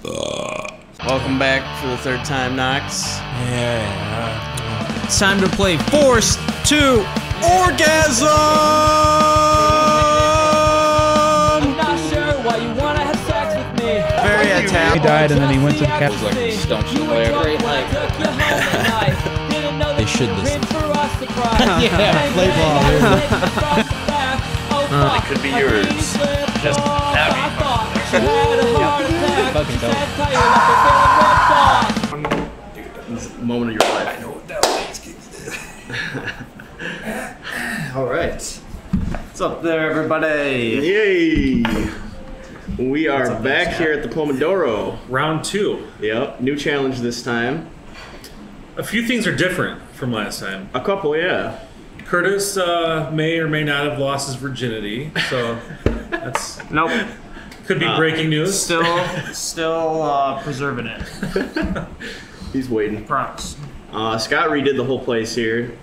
Welcome back for the third time, Knox. Yeah. It's time to play Forced to Orgasm! I'm not sure why you wanna have sex with me. Very attack. He died and then he went to the cat. It was like stumps in there. They should listen. Yeah, play ball. It could be yours. Just happy. Fucking dope. Moment of your life. I know what that was. All right. What's up there, everybody? Yay! We are back here at the Pomodoro. Round 2. Yep, new challenge this time. A few things are different from last time. A couple, yeah. Kurtis may or may not have lost his virginity, so that's Nope. could be breaking news. Still preserving it. He's waiting. Promise. Scott redid the whole place here.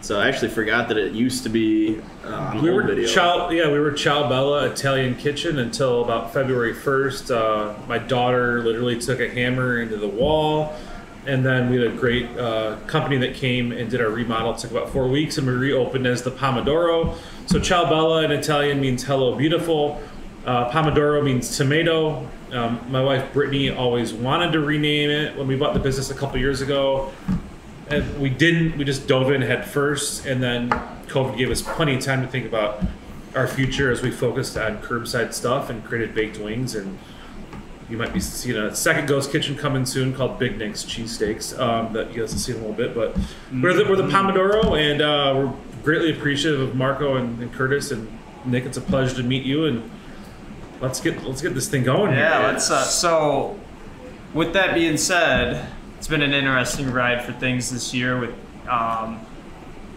So I actually forgot that it used to be on the old video. We were Ciao Bella Italian Kitchen until about February 1st. My daughter literally took a hammer into the wall, and then we had a great company that came and did our remodel. It took about 4 weeks, and we reopened as the Pomodoro. So Ciao Bella in Italian means hello beautiful. Pomodoro means tomato. My wife Brittany always wanted to rename it when we bought the business a couple years ago. And we didn't. We just dove in head first, and then COVID gave us plenty of time to think about our future as we focused on curbside stuff and created baked wings. And you might be seeing a second ghost kitchen coming soon called Big Nick's Cheesesteaks that you guys will see in a little bit. But we're the Pomodoro, and we're greatly appreciative of Marco and Kurtis and Nick. It's a pleasure to meet you, and let's get this thing going. Yeah, here. let's. So, with that being said, it's been an interesting ride for things this year with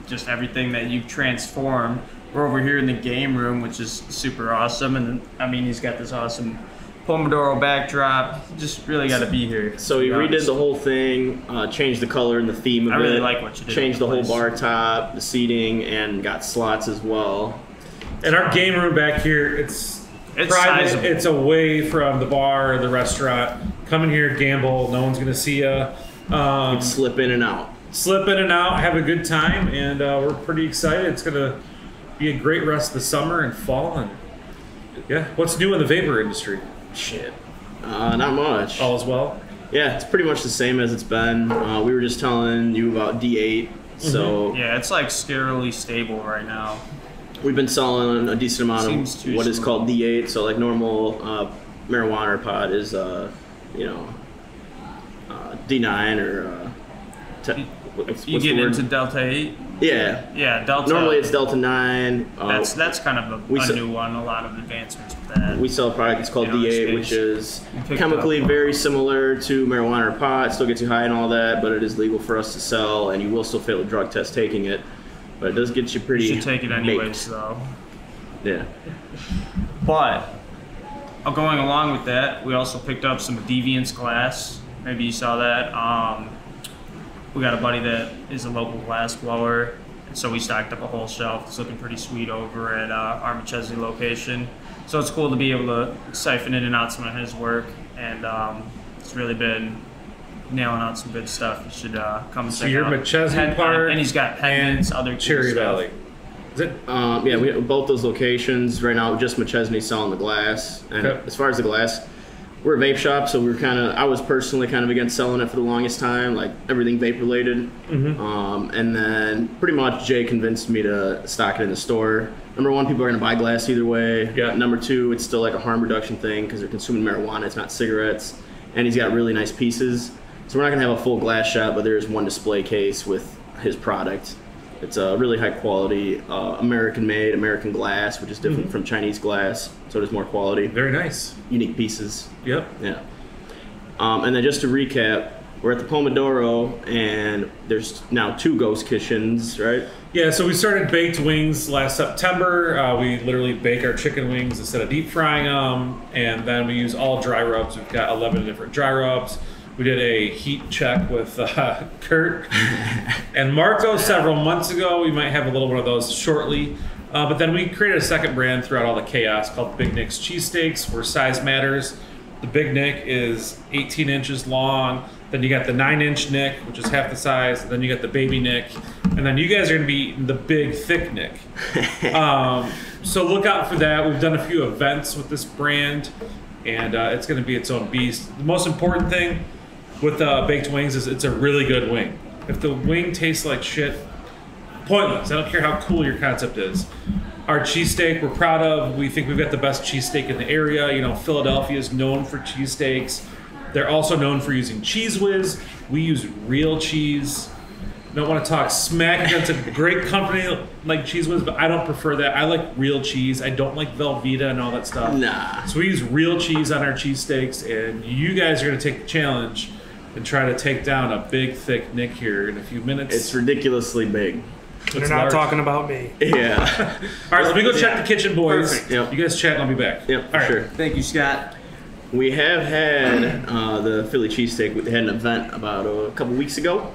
just everything that you've transformed. We're over here in the game room, which is super awesome, and I mean, he's got this awesome Pomodoro backdrop. Just really got to be here. So we redid the whole thing, changed the color and the theme of it. I really like what you did. Changed the whole bar top, the seating, and got slots as well. And our game room back here, it's private. Sizable. It's away from the bar or the restaurant. Come in here, gamble. No one's gonna see you. Slip in and out. Slip in and out, have a good time, and we're pretty excited. It's gonna be a great rest of the summer and fall. And yeah, what's new in the vapor industry? Shit. Not much. All is well. Yeah, it's pretty much the same as it's been. We were just telling you about D8. So Yeah, it's like scarily stable right now. we've been selling a decent amount of what is called D8. So like normal marijuana pod is D9 or You get into Delta 8? Yeah. Yeah, Delta. Normally it's Delta 9. That's kind of a new one. A lot of advancements with that. We sell a product that's called D8, which is chemically very similar to marijuana or pot. It still gets you high and all that, but it is legal for us to sell, and you will still fail a drug test taking it. But it does get you pretty. You should take it anyways, though. Yeah. But going along with that, we also picked up some Deviance glass. Maybe you saw that. We got a buddy that is a local glass blower, and so we stocked up a whole shelf. It's looking pretty sweet over at our McChesney location. So it's cool to be able to siphon in and out some of his work, and it's really been nailing out some good stuff. You should come and check your out. McChesney part, and he's got pendants, other Cherry cool Valley. stuff. Is it? Yeah, we have both those locations right now. Just McChesney selling the glass, and as far as the glass, we're a vape shop, so I was personally kind of against selling it for the longest time, like everything vape related. And then pretty much Jay convinced me to stock it in the store. Number one, people are going to buy glass either way. Yeah. Number two, it's still like a harm reduction thing because they're consuming marijuana, it's not cigarettes. And he's got really nice pieces. So we're not going to have a full glass shop, but there's one display case with his product. It's a really high quality, American-made, American glass, which is different from Chinese glass, so it is more quality. Very nice. Unique pieces. Yep. Yeah. And then just to recap, we're at the Pomodoro, and there's now 2 ghost kitchens, right? Yeah, so we started baked wings last September. We literally bake our chicken wings instead of deep frying them, and then we use all dry rubs. We've got 11 different dry rubs. We did a heat check with Kurt and Marco several months ago. We might have a little one of those shortly. But then we created a second brand throughout all the chaos called Big Nick's Cheesesteaks, where size matters. The Big Nick is 18 inches long. Then you got the 9-inch Nick, which is half the size. And then you got the baby Nick. And then you guys are going to be eating the big, thick Nick. So look out for that. We've done a few events with this brand, and it's going to be its own beast. The most important thing with baked wings is it's a really good wing. If the wing tastes like shit, pointless. I don't care how cool your concept is. Our cheesesteak, we're proud of. We think we've got the best cheesesteak in the area. You know, Philadelphia is known for cheesesteaks. They're also known for using Cheese Whiz. We use real cheese. Don't want to talk smack against a great company like Cheese Whiz, but I don't prefer that. I like real cheese. I don't like Velveeta and all that stuff. Nah. So we use real cheese on our cheesesteaks, and you guys are going to take the challenge and try to take down a big, thick Nick here in a few minutes. It's ridiculously big. They're not talking about me. Yeah. All right, let me go check the kitchen, boys. Perfect. Yep. You guys chat, and I'll be back. Yep, for sure. Thank you, Scott. We have had the Philly cheesesteak. We had an event about a couple weeks ago.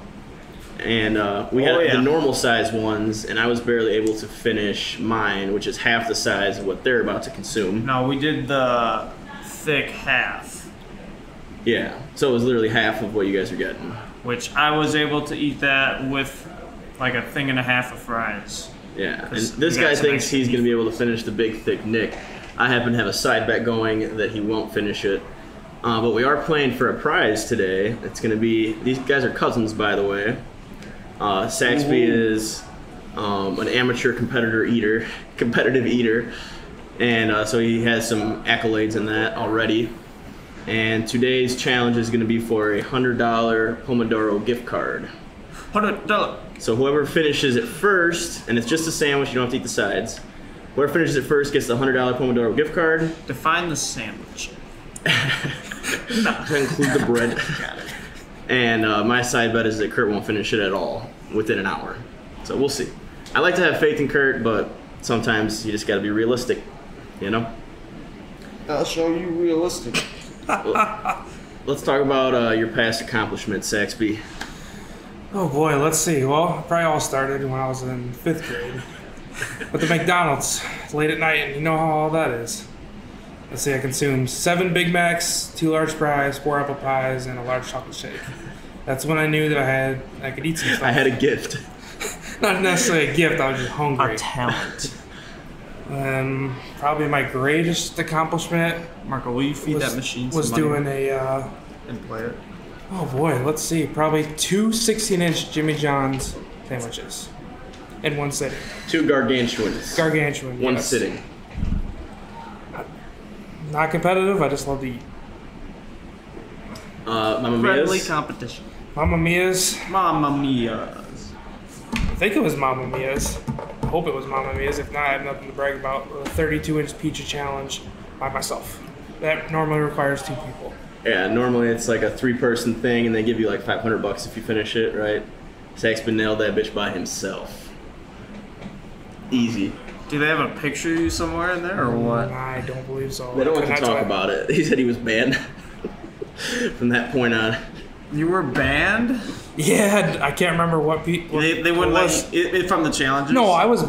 And we had the normal size ones, and I was barely able to finish mine, which is half the size of what they're about to consume. No, we did the thick half, Yeah, so it was literally half of what you guys are getting. which I was able to eat that with like a thing and a half of fries. Yeah, and 'Cause this we got guy some thinks extra he's going to beef. be able to finish the big, thick Nick. I happen to have a side bet going that he won't finish it. But we are playing for a prize today. It's going to be, these guys are cousins, by the way. Saxby is an amateur competitive eater. And so he has some accolades in that already. And today's challenge is going to be for a $100 Pomodoro gift card. $100. So whoever finishes it first, and it's just a sandwich, you don't have to eat the sides. Whoever finishes it first gets the $100 Pomodoro gift card. Define the sandwich. To include the bread. Got it. And my side bet is that Kurt won't finish it at all within an hour. So we'll see. I like to have faith in Kurt, but sometimes you just got to be realistic, you know? I'll show you realistic. Let's talk about your past accomplishments, Saxby. Oh boy, let's see. Well, probably all started when I was in 5th grade. With the McDonald's, late at night, and you know how all that is. Let's see, I consumed 7 Big Macs, 2 large fries, 4 apple pies, and a large chocolate shake. That's when I knew that I could eat some stuff. I had a gift. Not necessarily a gift, I was just hungry. A talent. Probably my greatest accomplishment Marco, will you feed that machine some was money doing and play it? oh boy, let's see, probably 2 16-inch Jimmy John's sandwiches in one sitting. 2 gargantuans. Gargantuan. One yes. sitting. Not competitive, I just love to eat. Mamma Friendly Mia's. competition. Mamma Mia's. Mamma Mia. I think it was Mamma Mia's. I hope it was Mamma Mia's. If not, I have nothing to brag about. A 32-inch pizza challenge by myself. That normally requires 2 people. Yeah, normally it's like a 3-person thing, and they give you like $500 if you finish it, right? Saxby nailed that bitch by himself. Easy. Do they have a picture of you somewhere in there or what? I don't believe so. They don't want to talk about it. He said he was banned from that point on. You were banned? Yeah, I can't remember what people. They wouldn't let you from the challenges? No, I was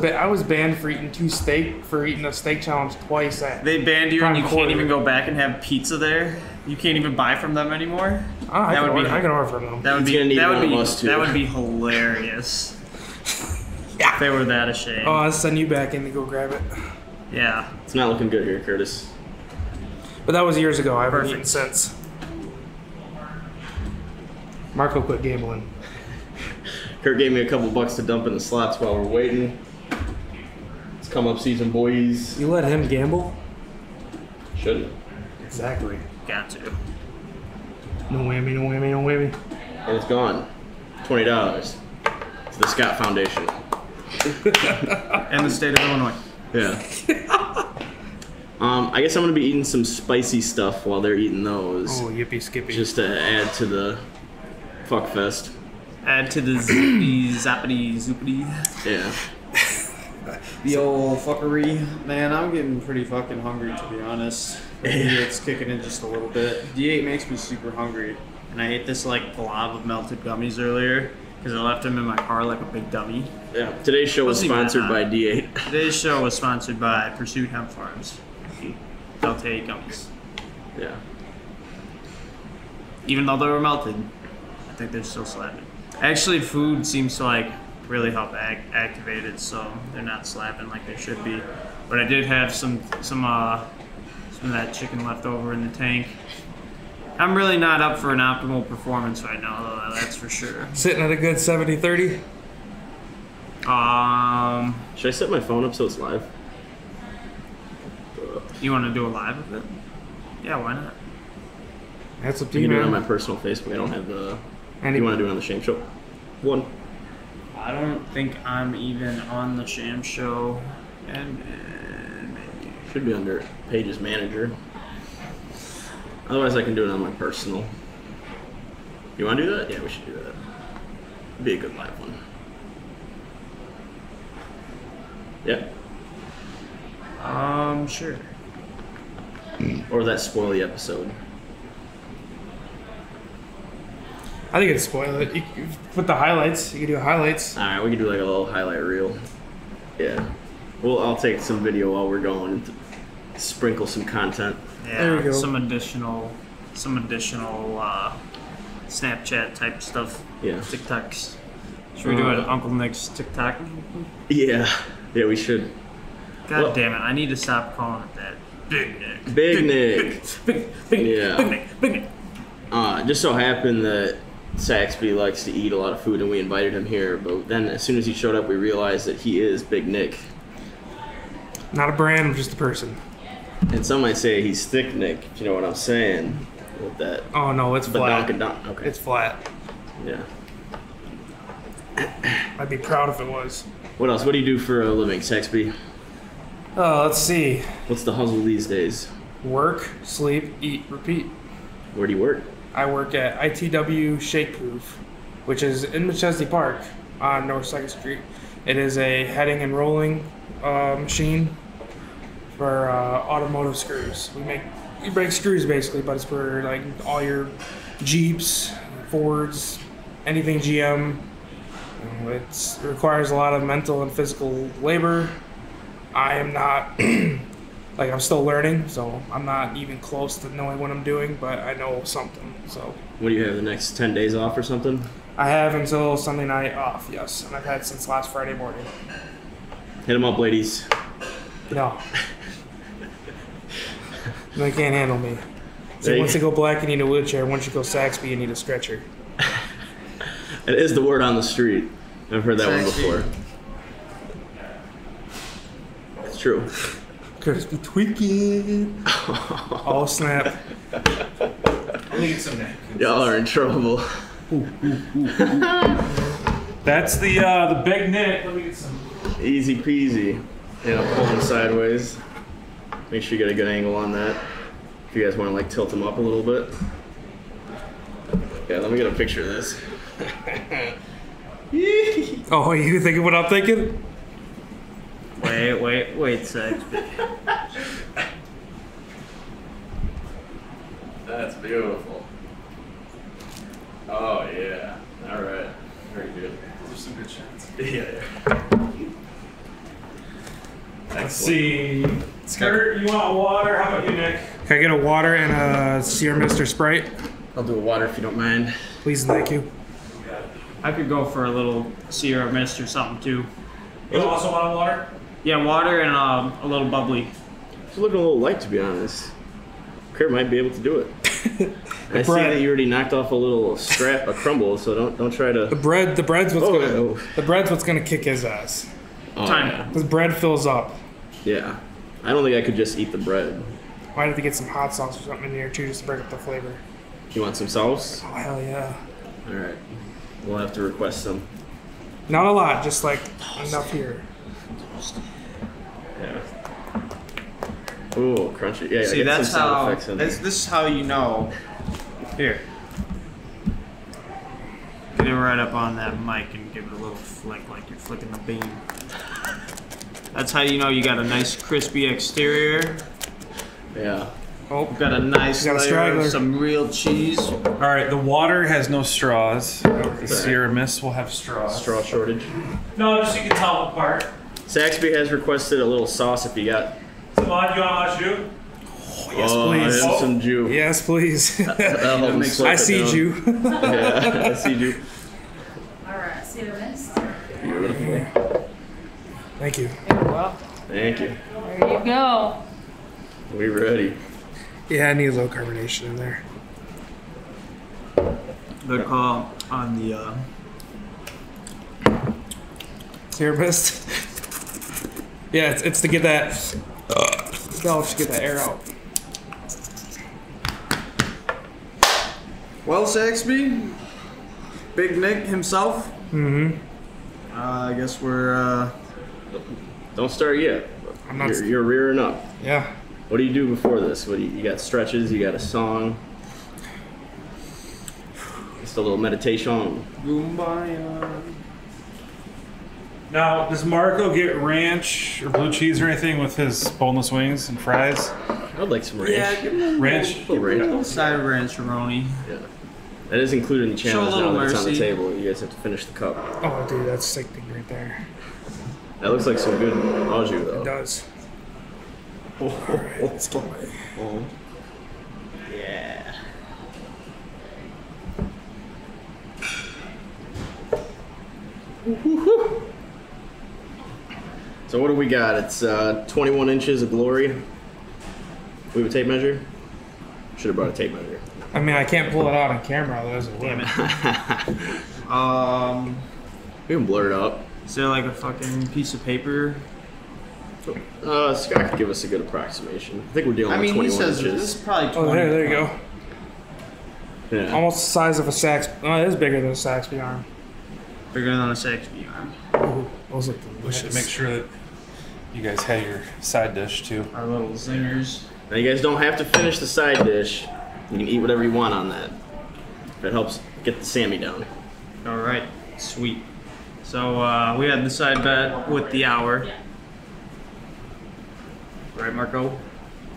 banned for eating eating a steak challenge twice. They banned you and you Prime can't quarter. even go back and have pizza there? You can't even buy from them anymore? I can order from them. That would He's gonna need one of be us, too. that would be hilarious. Yeah. If they were that ashamed. Oh, I'll send you back in to go grab it. Yeah. It's not looking good here, Kurtis. But that was years ago. I haven't Perfect. eaten since. Marco quit gambling. Kurt gave me a couple bucks to dump in the slots while we're waiting. It's come up season, boys. You let him gamble? Shouldn't. Exactly. Got to. No whammy, no whammy, no whammy. And it's gone. $20 to the Scott Foundation. And the state of Illinois. Yeah. I guess I'm gonna be eating some spicy stuff while they're eating those, Oh, yippee skippy. just to add to the fuck fest. Add to the zippity, zappity, zoopity. Yeah. The old fuckery. Man, I'm getting pretty fucking hungry, to be honest. It's kicking in just a little bit. D8 makes me super hungry. And I ate this like glob of melted gummies earlier because I left them in my car like a big dummy. Yeah. Today's show was Wasn't even sponsored by that D8. Today's show was sponsored by Pursuit Hemp Farms. Delta 8 gummies. Yeah. even though they were melted, I think they're still slapping. Actually, food seems to like really help activate it, so they're not slapping like they should be. But I did have some of that chicken left over in the tank. I'm really not up for an optimal performance right now, though. That's for sure. Sitting at a good 70-30. Should I set my phone up so it's live? You want to do a live of it? Yeah, why not? That's up to You you, can do it on man. my personal Facebook. I don't have the. Any- You want to do it on the Sham Show? One. I don't think I'm even on the Sham Show, and Should be under Page's manager. Otherwise, I can do it on my personal. You want to do that? Yeah, we should do that. It'd be a good live one. Yeah. Sure. Or that spoil the episode. I think it'd spoil it. You can put the highlights. You can do highlights. All right, we can do like a little highlight reel. Yeah. Well, I'll take some video while we're going and sprinkle some content. Yeah, There we go. some additional Snapchat type stuff. Yeah. TikToks. Should we do it? Uncle Nick's TikTok. Yeah. Yeah, we should. God Well- damn it! I need to stop calling it that. Big Nick. Big Nick. Big Yeah. Nick. Big Nick. Just so happened that Saxby likes to eat a lot of food and we invited him here, but then as soon as he showed up, we realized that he is Big Nick. Not a brand, I'm just a person. And some might say he's Thick Nick, if you know what I'm saying. With that. Oh no, it's flat. Badonka-donk. Okay. It's flat. Yeah. I'd be proud if it was. What else? What do you do for a living, Saxby? Let's see. What's the hustle these days? Work, sleep, eat, repeat. Where do you work? I work at ITW Shake Proof, which is in Machesney Park on North 2nd Street. It is a heading and rolling machine for automotive screws. We break screws basically, but it's for like all your Jeeps, Fords, anything GM. It requires a lot of mental and physical labor. I am not, like I'm still learning, so I'm not even close to knowing what I'm doing, but I know something, so. What do you have, the next 10 days off or something? I have until Sunday night off, yes, and I've had since last Friday morning. Hit them up, ladies. No. They can't handle me. So They- once you go black, you need a wheelchair. Once you go Saxby, you need a stretcher. It is the word on the street. I've heard that one Saxby. before. It's true. Kurtis be tweaking. Oh, snap. Let me get some napkins. Y'all are in trouble. That's the Big Nick. Let me get some. Easy peasy. Yeah, pull them sideways. Make sure you get a good angle on that. If you guys want to like tilt them up a little bit. Yeah, let me get a picture of this. Oh, you thinking what I'm thinking? Wait, Saxby. That's beautiful. Oh yeah. All right. Very good. Those are some good shots. Yeah. Let's see. Skirt, you want water? How about you, Nick? Can I get a water and a Sierra Mist or Sprite? I'll do a water if you don't mind. Please and thank you. I could go for a little Sierra Mist or something too. You also want water? Yeah, water and a little bubbly. It's looking a little light, to be honest. Kurt might be able to do it. I see bread. that you already knocked off a little scrap, a crumble, so don't try to. The bread's what's Oh, gonna no. the bread's what's gonna kick his ass. Oh, Time. yeah. Because bread fills up. Yeah. I don't think I could just eat the bread. Might have to get some hot sauce or something in here too, just to break up the flavor. You want some sauce? Oh hell yeah! All right. We'll have to request some. Not a lot, just like enough here. Yeah. Ooh, crunchy. Yeah, See, I got that's some sound how. effects in there. This is how you know. Here. Get it right up on that mic and give it a little flick like you're flicking the bean. That's how you know you got a nice crispy exterior. Yeah. Oh, Got a nice Got a layer straggler. of some real cheese. All right, the water has no straws. The Sierra Mist will have straws. Straw shortage. No, just so you can tell them apart. Saxby has requested a little sauce if you got. Come on, you want to do? yes, please. And some Jew. Yes, please. That'll help him slow I it see down. you. Yeah, I see you. All right, see you next. Beautiful. Thank you. Well, Thank you. there you go. We ready. Yeah, I need a little carbonation in there. Good call on the. Therapist. Yeah, it's to get that. Valve to get that air out. Well, Saxby, Big Nick himself. Mm-hmm. I guess we're. Don't start yet. I'm not. You're rearing up. Yeah. What do you do before this? What do you got stretches? You got a song? Just a little meditation. Kumbaya. Now, does Marco get ranch or blue cheese or anything with his boneless wings and fries? I'd like some ranch. Yeah, give him Ranch? A little ranch. side of rancheroni. Yeah. That is included in the Show a challenge now little that it's on the mercy. table. You guys have to finish the cup. Oh, dude, that's sickening right there. That looks like some good au jus, It though. does. Oh. Yeah. So what do we got? It's 21 inches of glory. We have a tape measure? Should have brought a tape measure. I mean, I can't pull it out on camera. That doesn't work. We can blur it up. Is there like a fucking piece of paper? Scott could give us a good approximation. I think we're dealing I with mean, he 21 says this inches. is probably 20. Oh, there you go. Yeah. Almost the size of a Sax. Oh, it is bigger than a Saxby arm. Bigger than a Saxby arm. Ooh, those look We have to delicious. make sure that you guys had your side dish too. Our little zingers. Now you guys don't have to finish the side dish. You can eat whatever you want on that. That helps get the Sammy down. All right, sweet. So we had the side bet with the hour. Right, Marco?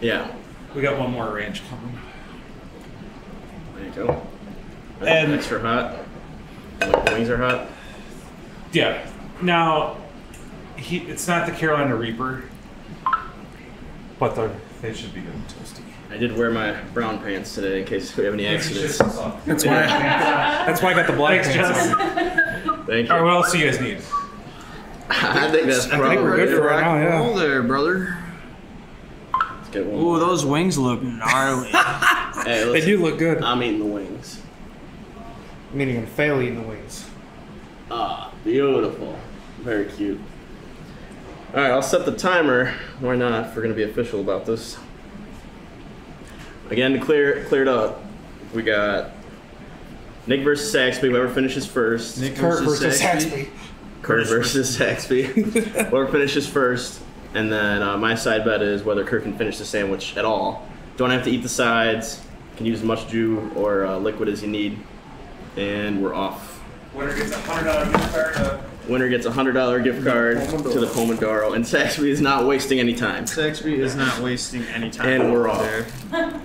Yeah. We got one more ranch coming. There you go. That's And- extra hot. Like the wings are hot. Yeah. Now, it's not the Carolina Reaper, but they should be good and toasty. I did wear my brown pants today in case we have any accidents. That's why. That's why I got the black Thanks, pants Jess. on. Thank All right, you. what else do you guys need? I think that's I probably think we're good for right now. Yeah. Roll there, brother. Let's get one. Ooh, those wings look gnarly. Hey, They listen, do look good. I'm eating the wings. Meaning I'm fail eating the wings. Ah, beautiful. Very cute. All right, I'll set the timer. Why not? If we're gonna be official about this. Again, to clear it up, we got Nick versus Saxby. Whoever finishes first. Nick Kurt versus Saxby. Saxby. Kurt versus Saxby. Whoever finishes first. And then my side bet is whether Kurt can finish the sandwich at all. Don't have to eat the sides. Can use as much jus or liquid as you need. And we're off. Winner gets a $100 gift card. Winner gets a $100 gift card to the Pomodoro. And Saxby is not wasting any time. Saxby is not wasting any time. And we're over off. there.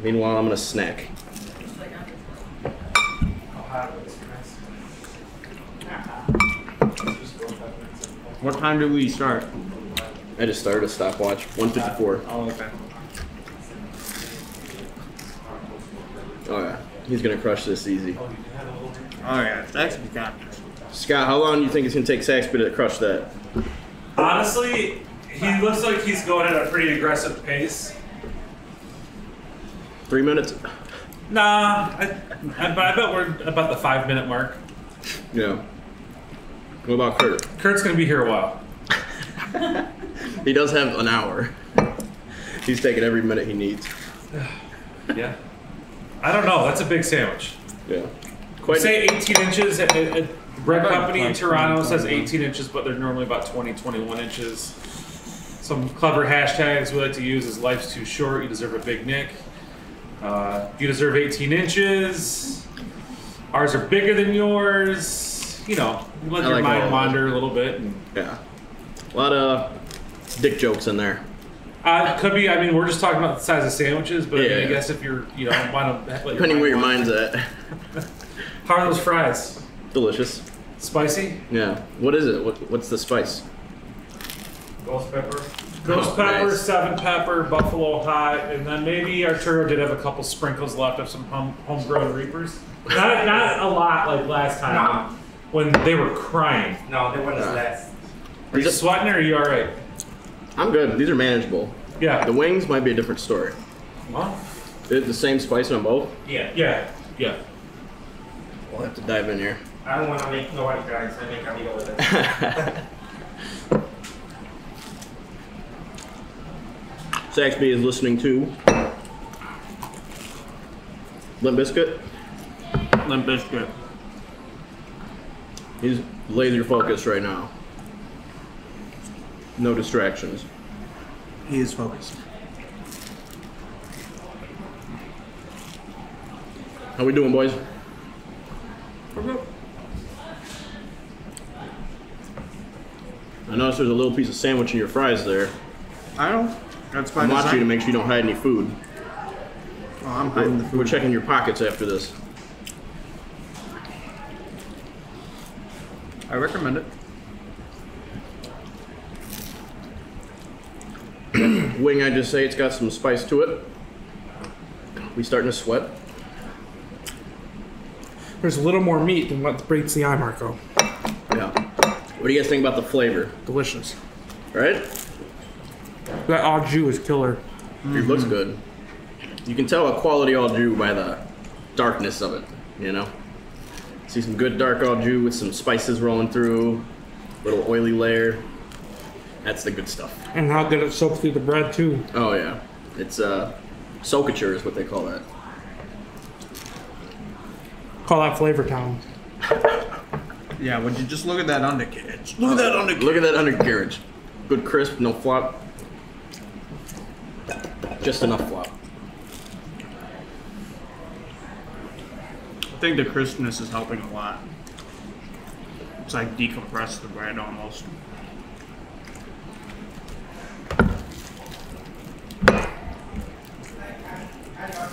Meanwhile, I'm gonna snack. What time did we start? I just started a stopwatch. 1:54. Oh, okay. Oh yeah, he's gonna crush this easy. Oh yeah, Saxby got it. Scott, how long do you think it's gonna take Saxby to crush that? Honestly, he looks like he's going at a pretty aggressive pace. 3 minutes? Nah, I bet we're about the 5-minute mark. Yeah. What about Kurt? Kurt's gonna be here a while. He does have an hour. He's taking every minute he needs. Yeah. I don't know. That's a big sandwich. Yeah. Quite. Say 18 inches. At Bread About Company in like Toronto 20, says 21. 18 inches, but they're normally about 20, 21 inches. Some clever hashtags we like to use is life's too short, you deserve a Big Nick. You deserve 18 inches. Ours are bigger than yours. You know, you let I your like all mind of wander a little bit. And, Yeah. A lot of dick jokes in there. could be, I mean, we're just talking about the size of sandwiches, but I, mean, I Yeah. guess if you're, you know, want to let Depending where your mind mind's wander. at. How are those fries? Delicious. Spicy? Yeah. What is it? What's the spice? Ghost pepper. Ghost pepper, nice. 7 pepper, buffalo hot, and then maybe Arturo did have a couple sprinkles left of some homegrown Reapers. Not a lot like last time No. when they were crying. No, they weren't as last. Are you sweating or are you alright? I'm good. These are manageable. Yeah. The wings might be a different story. Huh? Is it the same spice on both? Yeah. We'll have to dive in here. I don't want to make nobody cry, so I make Amigo with it. Saxby is listening to Limp Bizkit. Limp Bizkit. He's laser focused right now. No distractions. He is focused. How we doing, boys? I noticed there's a little piece of sandwich in your fries there. I don't. That's my I'm watching you to design. make sure you don't hide any food. Oh, I'm hiding the food. We're checking your pockets after this. I recommend it. Wing, I just say it's got some spice to it. We starting to sweat? There's a little more meat than what breaks the eye, Marco. Yeah. What do you guys think about the flavor? Delicious. Right? That au jus is killer. It looks good. You can tell a quality au jus by the darkness of it, you know? See some good dark au jus with some spices rolling through, little oily layer. That's the good stuff. And how good it soaks through the bread, too. Oh yeah. It's socature is what they call that. Call that Flavor Town. Yeah, would you just look at that undercarriage? Look at that undercarriage. Look at that undercarriage. Good crisp, no flop. Just enough flop. I think the crispness is helping a lot. It's like decompress the bread almost.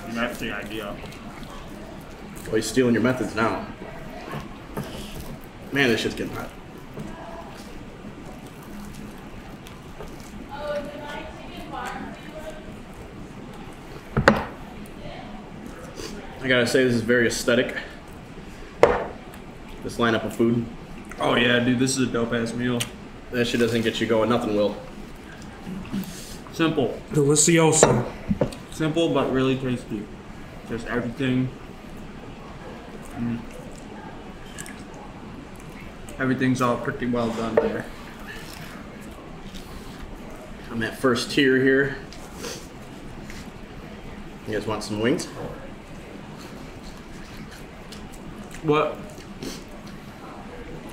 And that's the idea. Well, he's stealing your methods now. Man, this shit's getting hot. I gotta say, this is very aesthetic. This lineup of food. Oh yeah, dude, this is a dope ass meal. That shit doesn't get you going, nothing will. Simple. Delicioso. Simple but really tasty. Just everything. Everything's all pretty well done there. I'm at first tier here. You guys want some wings? What?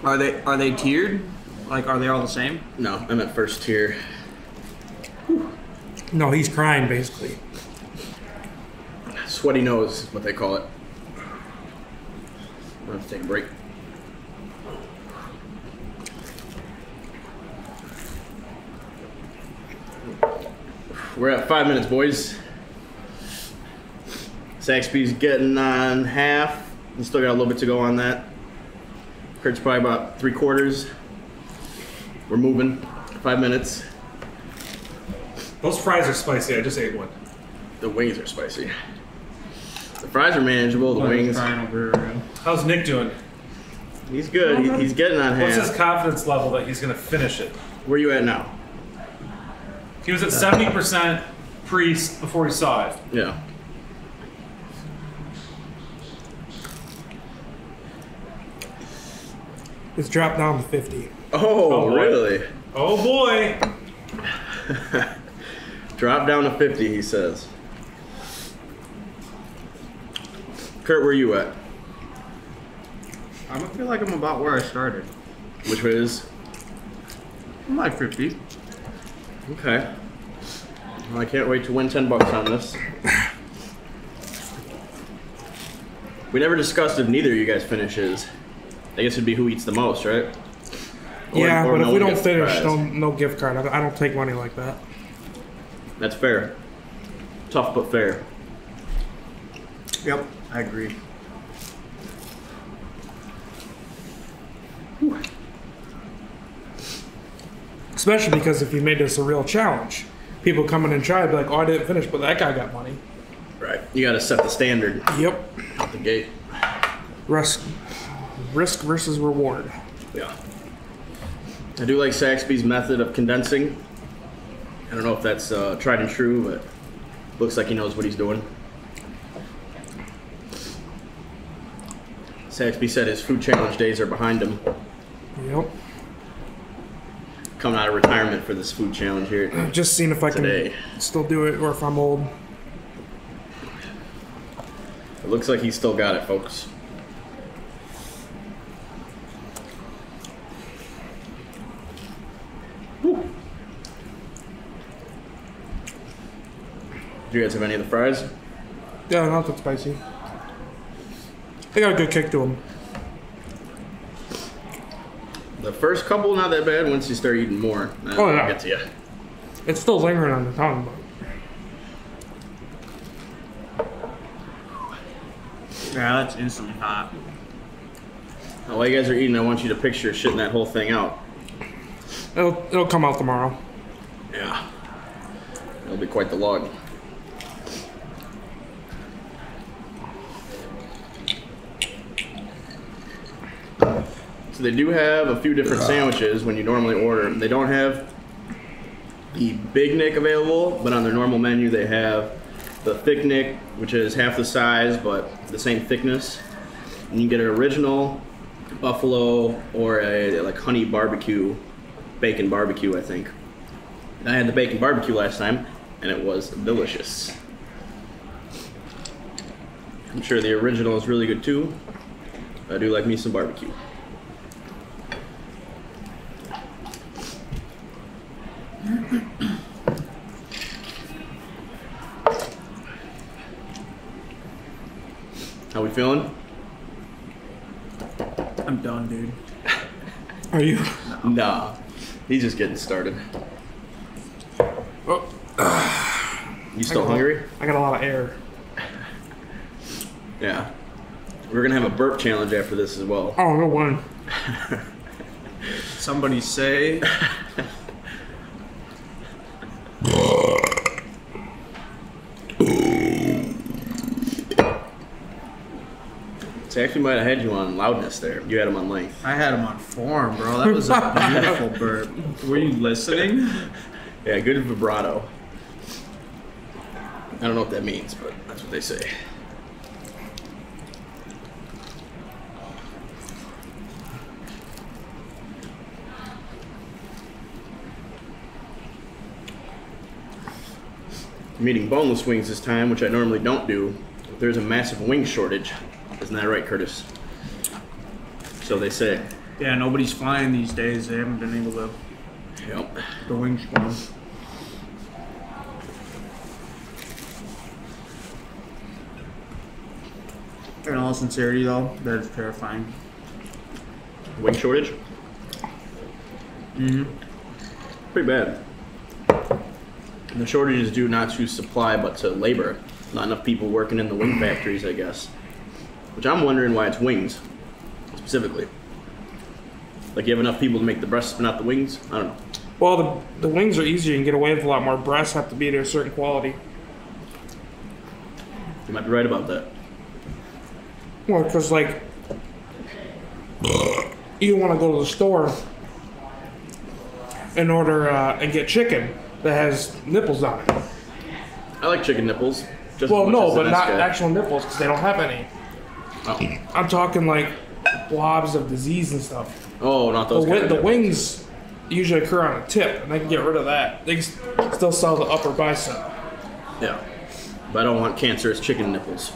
Are they tiered? Like, are they all the same? No, I'm at first tier. No, he's crying, basically. Sweaty nose is what they call it. I'm gonna have to take a break. We're at 5 minutes, boys. Saxby's getting on half. We still got a little bit to go on that. Kurt's probably about 3/4. We're moving. 5 minutes. Those fries are spicy. I just ate one. The wings are spicy. The fries are manageable. The wings. Crying over here. How's Nick doing? He's good. He's getting on What's half. his confidence level that he's going to finish it? Where you at now? He was at 70% before he saw it. Yeah. It's dropped down to 50. Oh, Oh, boy. really? Oh boy! Drop down to 50, he says. Kurt, where you at? I feel like I'm about where I started. Which is? I'm like 50. Okay. Well, I can't wait to win $10 on this. We never discussed if neither of you guys finishes. I guess it'd be who eats the most, right? Yeah, or but no if we one don't gets the finish, prize. no gift card. I don't take money like that. That's fair. Tough but fair. Yep, I agree. Especially because if you made this a real challenge, people come in and try, be like, oh, I didn't finish, but that guy got money. Right. You got to set the standard Yep. out the gate. Risk versus reward. Yeah. I do like Saxby's method of condensing. I don't know if that's tried and true, but looks like he knows what he's doing. Saxby said his food challenge days are behind him. Yep. Coming out of retirement for this food challenge here. Just seeing if I today. can still do it or if I'm old. It looks like he's still got it, folks. Woo. Do you guys have any of the fries? Yeah, not that spicy. They got a good kick to them. The first couple, not that bad. Once you start eating more, Oh, yeah. get to you. It's still lingering on the tongue, but Yeah, that's instantly hot. While you guys are eating, I want you to picture shitting that whole thing out. it'll come out tomorrow. Yeah. It'll be quite the log. So they do have a few different sandwiches when you normally order. They don't have the Big Nick available, but on their normal menu they have the Thick Nick, which is half the size but the same thickness. And you get an original buffalo or a like honey barbecue, bacon barbecue, I think. And I had the bacon barbecue last time, and it was delicious. I'm sure the original is really good too. I do like me some barbecue. How we feeling? I'm done, dude. Are you? Nah, he's just getting started. Oh, You still hungry? I got a lot of air. Yeah. We're gonna have a burp challenge after this as well. Oh, no one. Somebody say. So I actually might have had you on loudness there. You had him on length. I had him on form, bro. That was a beautiful burp. Were you listening? Yeah, good vibrato. I don't know what that means, but that's what they say. I'm eating boneless wings this time, which I normally don't do. There's a massive wing shortage. Isn't that right, Kurtis? So they say. Yeah, nobody's flying these days. They haven't been able to. Yep. The wings one. In all sincerity, though, that is terrifying. Wing shortage? Mm-hmm. Pretty bad. And the shortage is due not to supply, but to labor. Not enough people working in the wing factories, I guess. Which I'm wondering why it's wings, specifically. Like, you have enough people to make the breasts, but not the wings? I don't know. Well, the wings are easier. You can get away with a lot more. Breasts have to be to a certain quality. You might be right about that. Well, because, like, you want to go to the store in order and get chicken that has nipples on it. I like chicken nipples. Just Well, as much no, as but the not next guy. actual nipples because they don't have any. Oh. I'm talking, like, blobs of disease and stuff. Oh, not those kind of The nipples. wings usually occur on the tip, and they can get rid of that. They can still sell the upper bicep. Yeah. But I don't want cancerous chicken nipples.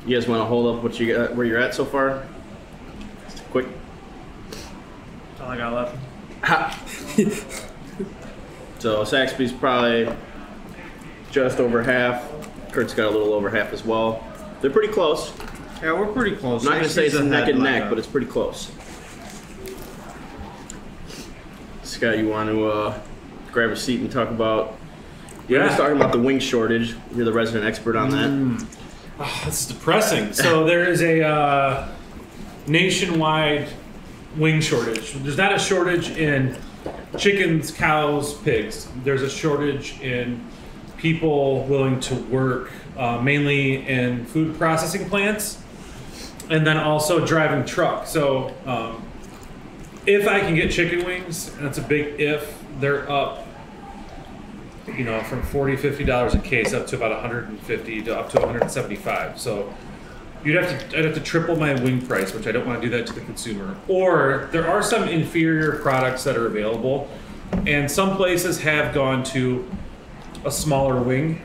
You guys want to hold up what you got, where you're at so far? Just quick. That's all I got left. So Saxby's probably just over half. Kurt's got a little over half as well. They're pretty close. Yeah, we're pretty close. I'm not gonna say it's He's neck ahead and like neck, a- but it's pretty close. Scott, you want to grab a seat and talk about? We're just talking about the wing shortage. You're the resident expert on that. That's depressing. So there is a nationwide wing shortage. There's not a shortage in chickens, cows, pigs. There's a shortage in people willing to work mainly in food processing plants and then also driving truck. So if I can get chicken wings, and it's a big if, they're up, you know, from $40, $50 a case up to about 150 to up to 175. So I'd have to triple my wing price, which I don't want to do that to the consumer. Or there are some inferior products that are available, and some places have gone to a smaller wing,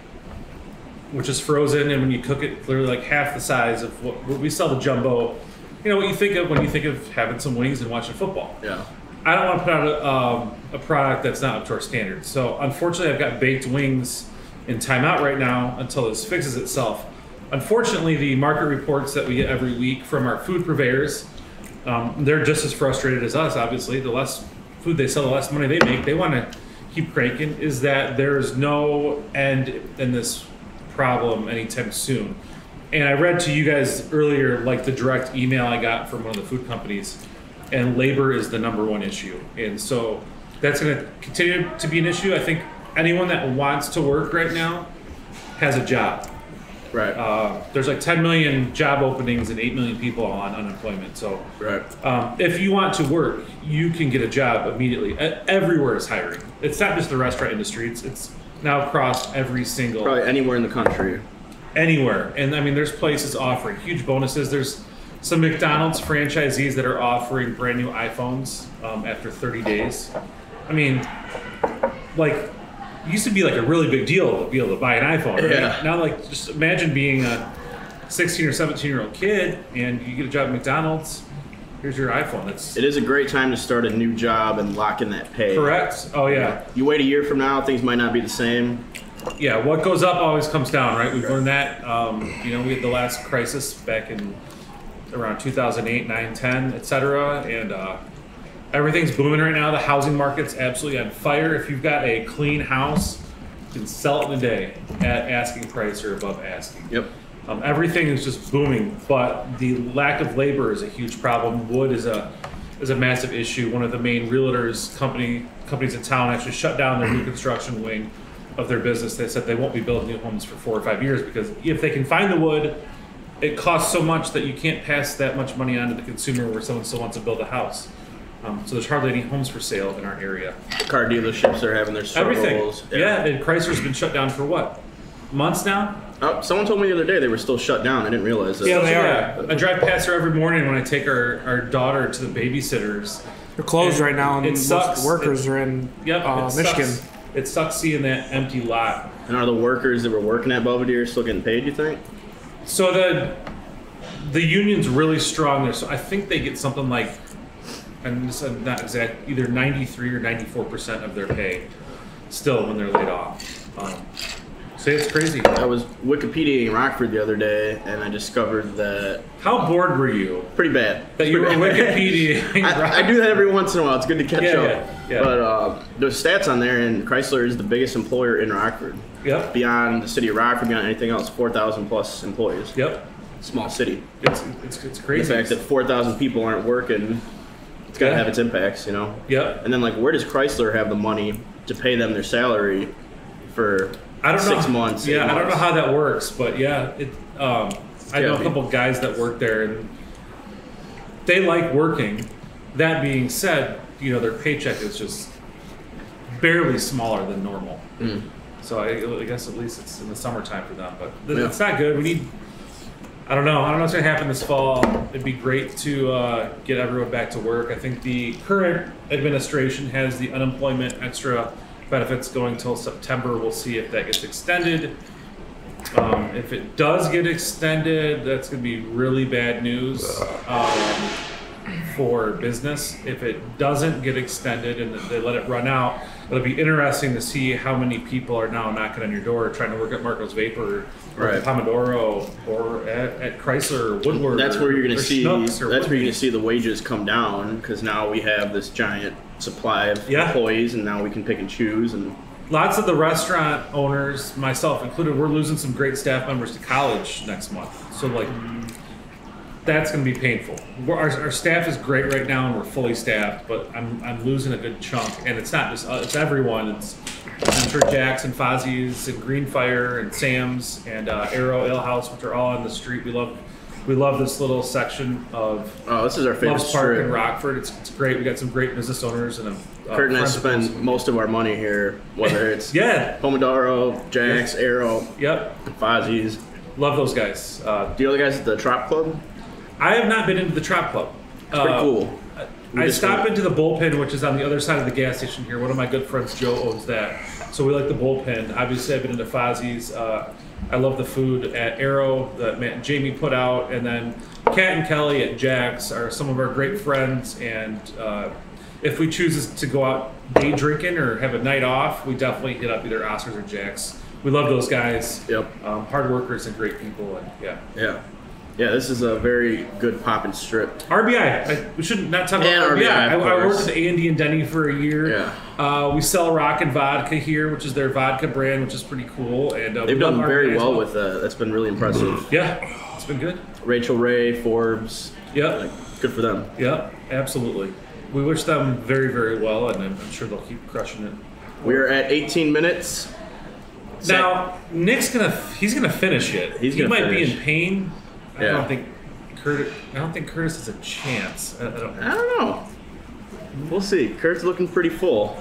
which is frozen, and when you cook it, literally like half the size of what we sell the jumbo. You know what you think of when you think of having some wings and watching football. Yeah. I don't want to put out a product that's not up to our standards. So unfortunately, I've got baked wings in timeout right now until this fixes itself. Unfortunately, the market reports that we get every week from our food purveyors, they're just as frustrated as us, obviously. The less food they sell, the less money they make. They want to keep cranking, is that there's no end in this problem anytime soon. And I read to you guys earlier, like the direct email I got from one of the food companies, and labor is the #1 issue. And so that's going to continue to be an issue. I think anyone that wants to work right now has a job. Right. There's like 10 million job openings and 8 million people on unemployment. So Right. If you want to work, you can get a job immediately. Everywhere is hiring. It's not just the restaurant industry. It's now across every single... Probably anywhere in the country. Anywhere. And I mean, there's places offering huge bonuses. There's some McDonald's franchisees that are offering brand new iPhones after 30 days. I mean, like, it used to be like a really big deal to be able to buy an iPhone, right? Yeah. Now, like, just imagine being a 16 or 17-year-old kid and you get a job at McDonald's. Here's your iPhone. It is a great time to start a new job and lock in that pay. Correct. Oh, yeah. You wait a year from now, things might not be the same. Yeah, what goes up always comes down, right? We've learned that. You know, we had the last crisis back in around 2008, 9, 10, et cetera, and everything's booming right now. The housing market's absolutely on fire. If you've got a clean house, you can sell it in a day at asking price or above asking. Yep. Everything is just booming, but the lack of labor is a huge problem. Wood is a massive issue. One of the main realtors companies in town actually shut down their new construction wing of their business. They said they won't be building new homes for 4 or 5 years because if they can find the wood, it costs so much that you can't pass that much money on to the consumer where someone still wants to build a house. So there's hardly any homes for sale in our area. Car dealerships are having their struggles. Everything. Yeah, and Chrysler's been shut down for what? Months now? Someone told me the other day they were still shut down. I didn't realize that. Yeah, they are. I drive past her every morning when I take our daughter to the babysitters. They're closed right now, and it most sucks. workers are in Michigan. It sucks seeing that empty lot. And are the workers that were working at Belvedere still getting paid, you think? So the union's really strong there. So I think they get something like, and this is not exact, either 93 or 94% of their pay still when they're laid off. So it's crazy. I was Wikipediaing Rockford the other day, and I discovered that... How bored were you? Pretty bad. That you were Wikipediaing I do that every once in a while. It's good to catch up. Yeah. But there's stats on there, and Chrysler is the biggest employer in Rockford. Yep. Beyond the city of Rockford, beyond anything else, 4,000 plus employees. Yep. Small city. It's crazy. The fact that 4,000 people aren't working, it's got to have its impacts, you know? Yep. And then, like, where does Chrysler have the money to pay them their salary for 6 months? Yeah, I don't know how that works, but yeah, I know a couple guys that work there, and they like working. That being said, you know, their paycheck is just barely smaller than normal. Mm. So I guess at least it's in the summertime for them, but it's not good. We need. I don't know what's going to happen this fall. It'd be great to get everyone back to work. I think the current administration has the unemployment extra benefits going till September. We'll see if that gets extended. If it does get extended, that's going to be really bad news for business. If it doesn't get extended and they let it run out, it'll be interesting to see how many people are now knocking on your door trying to work at Marco's Vapor or at Pomodoro or at Chrysler or Woodward. That's where you're going to see. Schnucks That's where you're going to see the wages come down because now we have this giant supply of employees, and now we can pick and choose. And lots of the restaurant owners, myself included, we're losing some great staff members to college next month. So like, that's going to be painful. Our staff is great right now, and we're fully staffed. But I'm losing a good chunk, and it's not just it's everyone. I'm sure Jack's and Fozzie's and Greenfire and Sam's and Arrow Ale House, which are all on the street. We love this little section of this is our favorite Loves Park strip. in Rockford. It's great. We got some great business owners and Kurt and I spend most of our money here, whether it's Pomodoro, Jack's, Arrow, and Fozzie's. Love those guys. Do you know the guys at the Trop Club? I have not been into the Trop Club. It's pretty cool. I stopped into the Bullpen, which is on the other side of the gas station here. One of my good friends, Joe, owns that. So we like the Bullpen. Obviously, I've been into Fozzie's. I love the food at Arrow that Matt and Jamie put out. And then Kat and Kelly at Jack's are some of our great friends. And if we choose to go out day drinking or have a night off, we definitely hit up either Oscars or Jack's. We love those guys. Yep. Hard workers and great people. And Yeah, this is a very good poppin' strip. RBI. We should not talk about RBI. I worked with Andy and Denny for a year. Yeah. We sell Rockin' Vodka here, which is their vodka brand, which is pretty cool. And they've done very well with that. That's been really impressive. Yeah, it's been good. Rachel Ray, Forbes. Yep. Good for them. Yep, absolutely. We wish them very, very well, and I'm sure they'll keep crushing it. We're at 18 minutes. Now, Nick's gonna finish it. He might be in pain. I don't think Kurtis has a chance. I don't know. We'll see. Kurt's looking pretty full.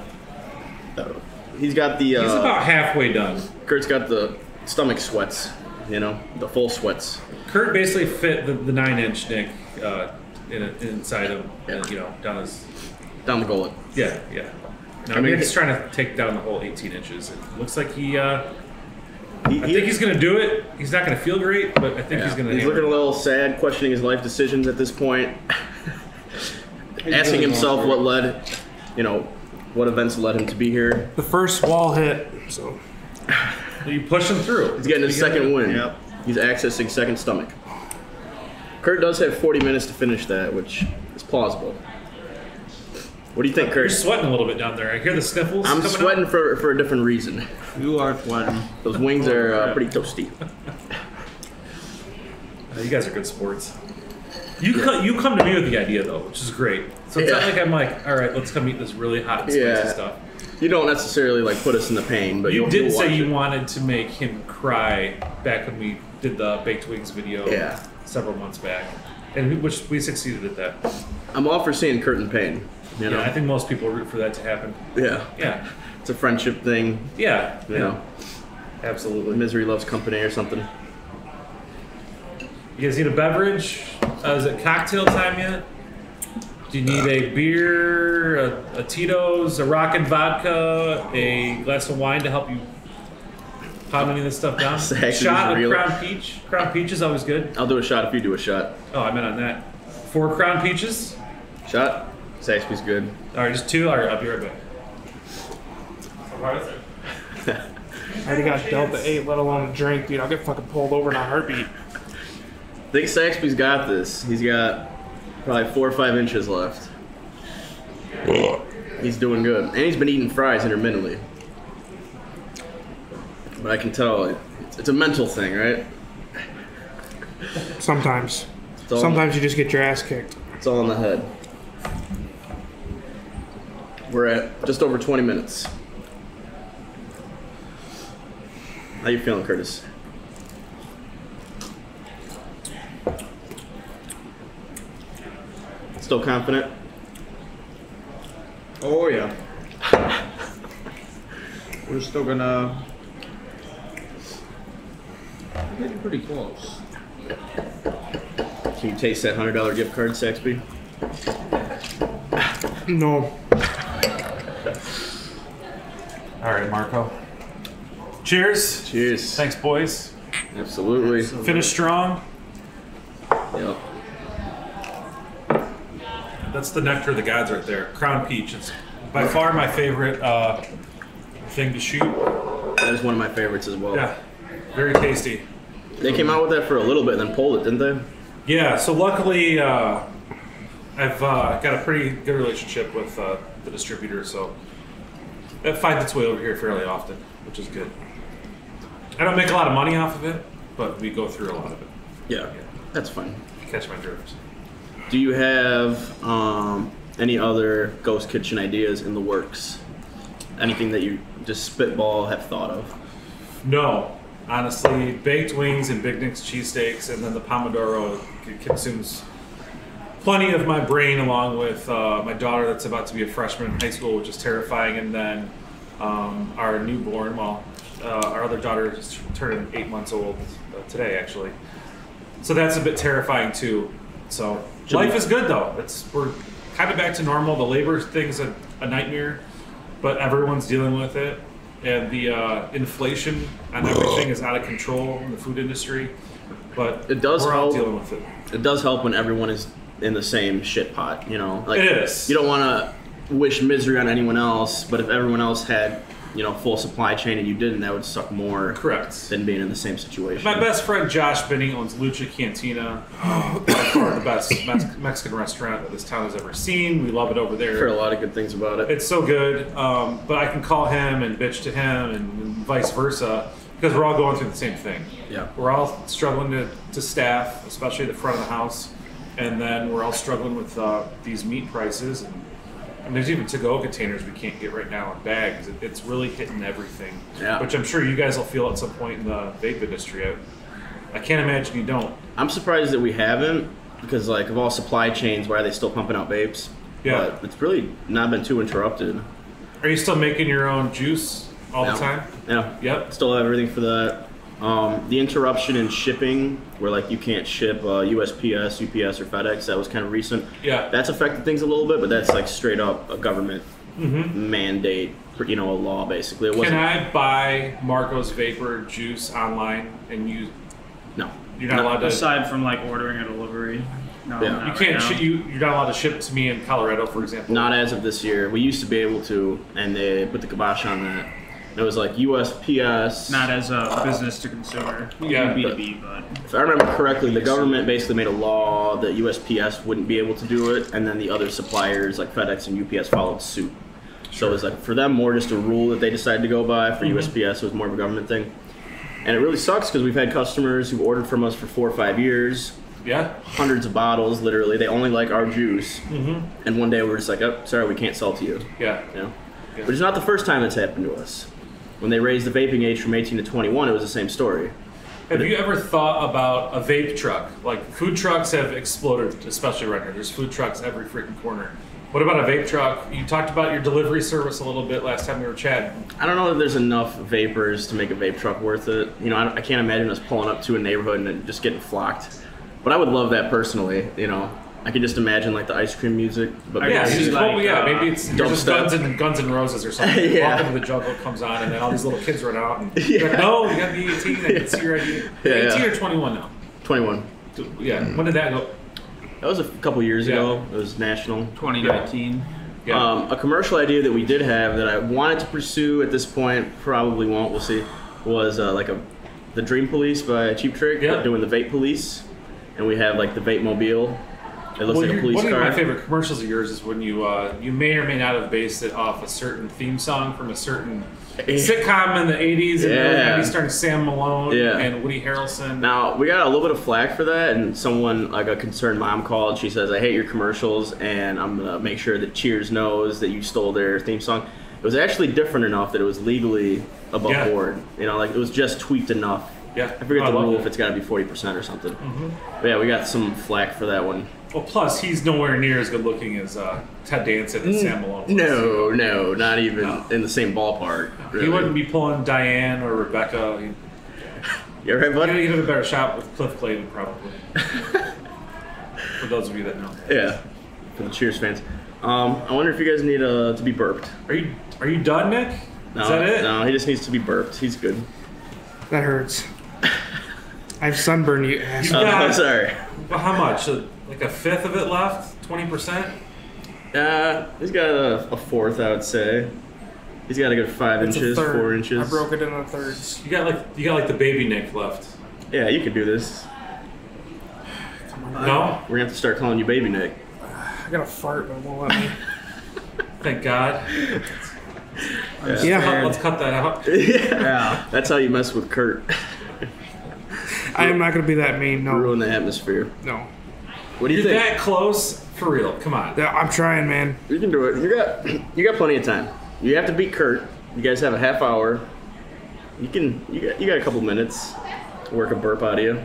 He's got the. He's about halfway done. Kurt's got the stomach sweats. The full sweats. Kurt basically fit the 9-inch Nick inside him. Down the gullet. Yeah. Now, Nick's trying to take down the whole 18 inches. It looks like I think he's going to do it. He's not going to feel great, but I think he's going to. He's looking a little sad, questioning his life decisions at this point. Asking himself what what events led him to be here. The first wall hit, so. You push him through. He's getting his second win. Yep. He's accessing second stomach. Kurt does have 40 minutes to finish that, which is plausible. What do you think, Kurt? You're sweating a little bit down there. I hear the sniffles. I'm sweating for a different reason. You are sweating. Those wings are pretty toasty. You guys are good sports. You come to me with the idea though, which is great. So it's not like I'm like, all right, let's come eat this really hot and spicy stuff. You don't necessarily put us in the pain, but you did say you wanted to make him cry back when we did the baked wings video several months back, and which we succeeded at that. I'm all for seeing Kurt in pain. Yeah, I think most people root for that to happen. Yeah. It's a friendship thing. Yeah. You know. Absolutely. Misery loves company or something. You guys need a beverage? Is it cocktail time yet? Do you need a beer, a Tito's, a Rockin' Vodka, a glass of wine to help you pound any of this stuff down? A shot of Crown Peach. Crown Peach is always good. I'll do a shot if you do a shot. Oh, I meant on that. 4 Crown Peaches. Shot. Saxby's good. All right, just 2. All right, I'll be right back. I already got Delta 8, let alone a drink, dude. I'll get fucking pulled over in a heartbeat. I think Saxby's got this. He's got probably 4 or 5 inches left. He's doing good. And he's been eating fries intermittently. But I can tell it's a mental thing, right? Sometimes. Sometimes you just get your ass kicked. It's all in the head. We're at just over 20 minutes. How you feeling, Kurtis? Still confident? Oh yeah. We're still gonna getting pretty close. Can you taste that $100 gift card, Saxby? No. All right, Marco. Cheers. Cheers. Thanks, boys. Absolutely. Finish strong. Yep. That's the nectar of the gods right there. Crown Peach. It's by far my favorite thing to shoot. That is one of my favorites as well. Yeah, very tasty. They came out with that for a little bit and then pulled it, didn't they? Yeah, so luckily I've got a pretty good relationship with the distributor, so that finds its way over here fairly often, which is good. I don't make a lot of money off of it, but we go through a lot of it. Yeah, that's fine. catch my drift. Do you have any other ghost kitchen ideas in the works? Anything that you just spitball have thought of? No. Honestly, baked wings and Big Nick's cheesesteaks, and then the Pomodoro consumes plenty of my brain, along with my daughter that's about to be a freshman in high school, which is terrifying, and then our newborn, our other daughter just turned 8 months old today, actually. So that's a bit terrifying, too. So life is good, though. We're kind of back to normal. The labor thing's a nightmare, but everyone's dealing with it. And the inflation on everything is out of control in the food industry, but we're all dealing with it. It does help when everyone is in the same shit pot, you know? Like, it is. You don't want to wish misery on anyone else, but if everyone else had, you know, full supply chain and you didn't, that would suck more. Correct. Than being in the same situation. My best friend Josh Binney owns Lucha Cantina, by far the best Mexican restaurant that this town has ever seen. We love it over there. I've heard a lot of good things about it. It's so good, but I can call him and bitch to him and vice versa, because we're all going through the same thing. Yeah. We're all struggling to staff, especially the front of the house, and then we're all struggling with these meat prices, and there's even to-go containers we can't get right now in bags. It's really hitting everything, which I'm sure you guys will feel at some point in the vape industry. I can't imagine you don't. I'm surprised that we haven't, because like of all supply chains, why are they still pumping out vapes? Yeah. But it's really not been too interrupted. Are you still making your own juice all the time? Yeah. Yep. Still have everything for that. The interruption in shipping, where like you can't ship USPS, UPS, or FedEx, that was kind of recent. Yeah. That's affected things a little bit, but that's like straight up a government mandate, you know, a law basically. It wasn't. Can I buy Marco's Vapor juice online and use? No. You're not allowed to. Aside from like ordering a delivery. No, Yeah. You can't. You're not allowed to ship to me in Colorado, for example. Not as of this year. We used to be able to, and they put the kibosh on that. It was like USPS. Not as a business to consumer. Yeah, B2B, but If I remember correctly, the government basically made a law that USPS wouldn't be able to do it, and then the other suppliers like FedEx and UPS followed suit. So it was like for them more just a rule that they decided to go by. For USPS, it was more of a government thing. And it really sucks because we've had customers who've ordered from us for 4 or 5 years. Yeah. Hundreds of bottles, literally. They only like our juice. And one day we're just like, oh, sorry, we can't sell to you. Yeah. You know? But it's not the first time it's happened to us. When they raised the vaping age from 18 to 21, it was the same story. Have you ever thought about a vape truck? Like, food trucks have exploded, especially right here. There's food trucks every freaking corner. What about a vape truck? You talked about your delivery service a little bit last time we were chatting. I don't know if there's enough vapors to make a vape truck worth it. You know, I can't imagine us pulling up to a neighborhood and then just getting flocked. But I would love that personally, you know. I could just imagine like the ice cream music. But Yeah, see, maybe like, it's just Guns and Roses or something. Yeah. Welcome to the Jungle comes on, and then all these little kids run out. And you're like, no, you got to be 18. I can see your ID. 18 or 21 now? 21. Yeah. When did that go? That was a couple years ago. It was national. 2019. Yeah. A commercial idea that we did have that I wanted to pursue at this point, probably won't, we'll see, was like the Dream Police by Cheap Trick, doing the Vape Police. And we have like the Vape Mobile. It looks like a police car. One of my favorite commercials of yours is when you you may or may not have based it off a certain theme song from a certain sitcom in the 80s and early 90s starring Sam Malone and Woody Harrelson. Now, we got a little bit of flack for that, and someone, like a concerned mom called. She says, I hate your commercials, and I'm going to make sure that Cheers knows that you stole their theme song. It was actually different enough that it was legally above board. You know, like it was just tweaked enough. Yeah. I forget the rule if it's got to be 40% or something. But yeah, we got some flack for that one. Well, plus, he's nowhere near as good looking as Ted Danson and Sam Malone. No, not even in the same ballpark. Really. He wouldn't be pulling Diane or Rebecca. You alright, buddy? He'd have a better shot with Cliff Clavin, probably. For those of you that know. Yeah, for the Cheers fans. I wonder if you guys need to be burped. Are you done, Nick? No, Is that it? No, he just needs to be burped. He's good. That hurts. I have sunburn, you asshole. I'm sorry. Well, how much? Like a fifth of it left? 20%? He's got a fourth, I would say. He's got a good 5 It's a inches, third. 4 inches. I broke it into thirds. You got like the baby Nick left. Yeah, you could do this. No? We're gonna have to start calling you Baby Nick. I got a fart, but it won't let me. Thank God. Yeah. Let's cut that out. Yeah. That's how you mess with Kurt. I am not going to be that mean, no. Ruin the atmosphere. No. What do you You're think? that close? For real. Come on. Yeah, I'm trying, man. You can do it. You got plenty of time. You have to beat Kurt. You guys have a half hour. You got a couple minutes to work a burp out of you.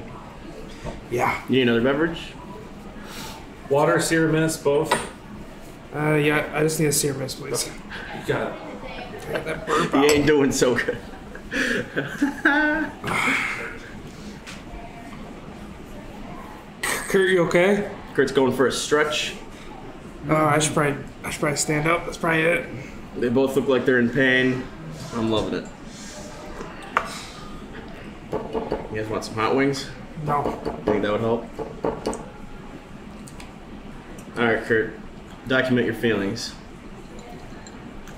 Yeah. You need another beverage? Water, Sierra Mist, both. Yeah, I just need a Sierra Mist, please. You got it. I got that burp You out. ain't doing so good. Kurt, you okay? Kurt's going for a stretch. I should probably stand up. That's probably it. They both look like they're in pain. I'm loving it. You guys want some hot wings? No. Think that would help? Alright, Kurt. Document your feelings.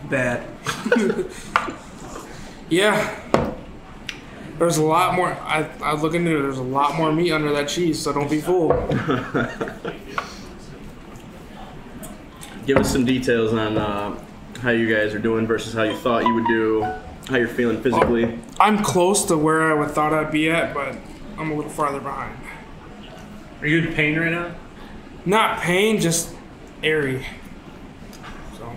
Bad. Yeah. There's a lot more. I was looking into it. There's a lot more meat under that cheese, so don't be fooled. Give us some details on how you guys are doing versus how you thought you would do, how you're feeling physically. I'm close to where I would thought I'd be at, but I'm a little farther behind. Are you in pain right now? Not pain, just airy. So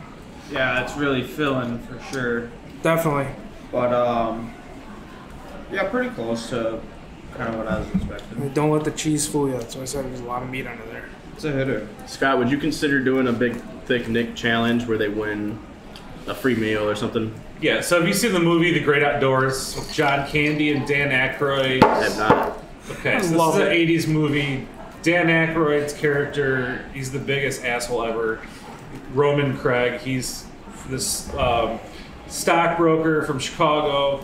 Yeah, it's really filling for sure. definitely. But yeah, pretty close to kind of what I was expecting. Don't let the cheese fool you. That's why I said there's a lot of meat under there. It's a hitter. Scott, would you consider doing a big thick Nick challenge where they win a free meal or something? Yeah, so have you seen the movie The Great Outdoors with John Candy and Dan Aykroyd? I have not. Okay, I so this love is an it. 80s movie. Dan Aykroyd's character, he's the biggest asshole ever. Roman Craig, he's this stockbroker from Chicago,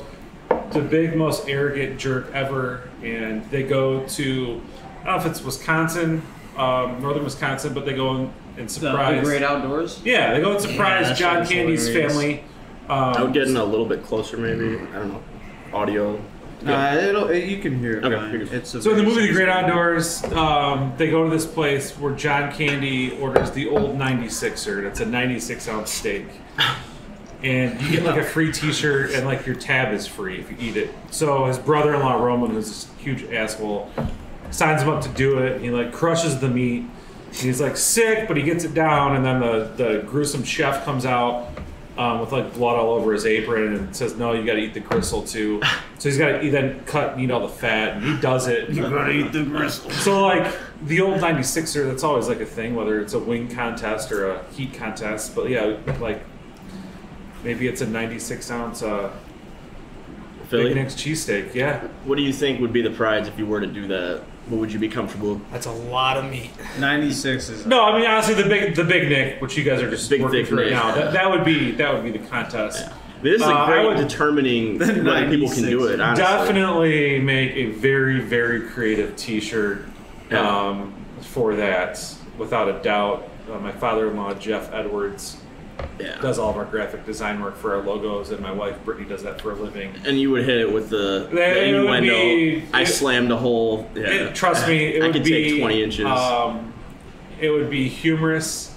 the big, most arrogant jerk ever. And they go to, I don't know if it's Wisconsin, northern Wisconsin, but they go and surprise. The Great Outdoors? Yeah, they go and surprise that John show's Candy's hilarious. family. I would get in a little bit closer, maybe. I don't know. Audio. You can hear it. Okay, fine. figured. It's a So in the very movie The Great sensitive- Outdoors, they go to this place where John Candy orders the old 96er. That's a 96-ounce steak. And you get like a free t-shirt and like your tab is free if you eat it. So his brother-in-law Roman, who's this huge asshole, signs him up to do it. He like crushes the meat. And he's like sick, but he gets it down, and then the gruesome chef comes out with like blood all over his apron and says, "No, you got to eat the gristle too." So he's got to then cut and eat all the fat, and he does it. You gotta eat the gristle. So like the old 96er, that's always like a thing, whether it's a wing contest or a heat contest. But yeah, like maybe it's a 96-ounce Philly? Big Nick's cheesesteak. Yeah, What do you think would be the prize if you were to do that? What would you be comfortable? That's a lot of meat. 96 is. no, I mean honestly, the big Nick, which you guys are just Big working thick through right Nick. now, that would be the contest. Yeah. This is a I great would determining whether people can do it, honestly. definitely make a very, very creative T-shirt for that, without a doubt. My father-in-law, Jeff Edwards, Yeah. does all of our graphic design work for our logos, and my wife, Brittany, does that for a living. And you would hit it with the It would innuendo. be- I slammed a hole. Yeah. Trust me, it I would could be take 20 inches. It would be humorous,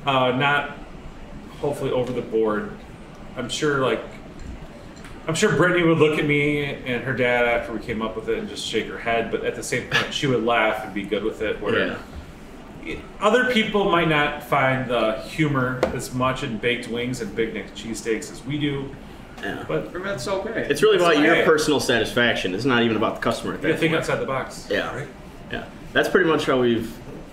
not hopefully over the board. I'm sure Brittany would look at me and her dad after we came up with it and just shake her head, but at the same point she would laugh and be good with it. Where other people might not find the humor as much in baked wings and Big Nick cheesesteaks as we do, Yeah. but That's okay. It's really about It's your okay. personal satisfaction. It's not even about the customer at you gotta that think point. outside the box. Yeah. Right? Yeah. That's pretty much how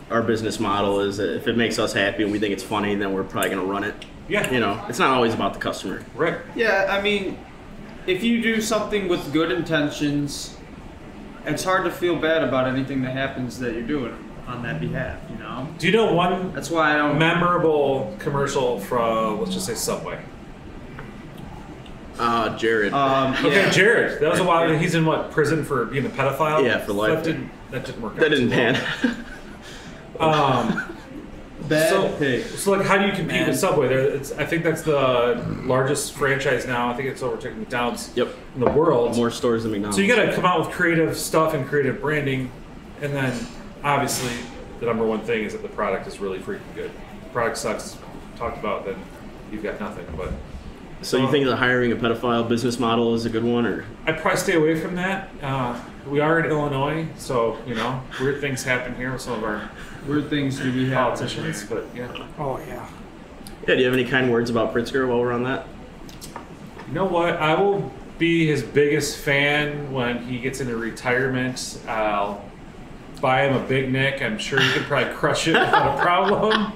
our business model is that if it makes us happy and we think it's funny, then we're probably going to run it. Yeah. You know, it's not always about the customer. Right. Yeah, I mean, if you do something with good intentions, it's hard to feel bad about anything that happens that you're doing on that behalf, you know? Do you know one That's why I don't. memorable commercial from, let's just say, Subway? Jared. Okay, yeah. Jared. That was a while. Yeah. He's in what, prison for being a pedophile? Yeah, for life. That didn't work out. that didn't too well. pan. Bad pig. So like, how do you compete Man. with Subway? I think that's the largest franchise now. I think it's overtaking McDonald's Yep. in the world. More stores than McDonald's. So you got to come out with creative stuff and creative branding, and then obviously the number one thing is that the product is really freaking good. The product sucks, talked about, then you've got nothing. But So you think the hiring a pedophile business model is a good one, or? I'd probably stay away from that. We are in Illinois, so weird things happen here with some of our Weird things do we have. politicians. But yeah, Oh yeah. Yeah, do you have any kind words about Pritzker while we're on that? you know what? I will be his biggest fan when he gets into retirement. I'll buy him a Big Nick. I'm sure he could probably crush it without a problem.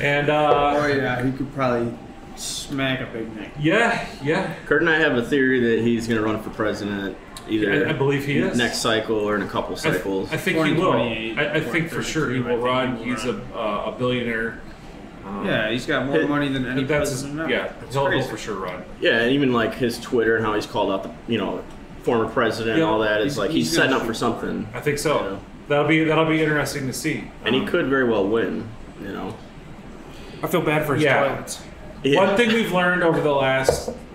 And Oh yeah, he could probably smack a Big Nick. yeah, Kurt and I have a theory that he's going to run for president either I believe he is. next cycle or in a couple cycles. I think he will. 2028, I think for sure he will run. He's a billionaire. Yeah, he's got more money than any That's president ever. yeah. It's He'll crazy. for sure run. Yeah, and even like his Twitter and how he's called out the former president and Yeah. all that is like he's He's setting gonna up for shoot something. I think so. You know. That'll be interesting to see. And he could very well win, I feel bad for his Yeah. toilets. Yeah. One thing we've learned over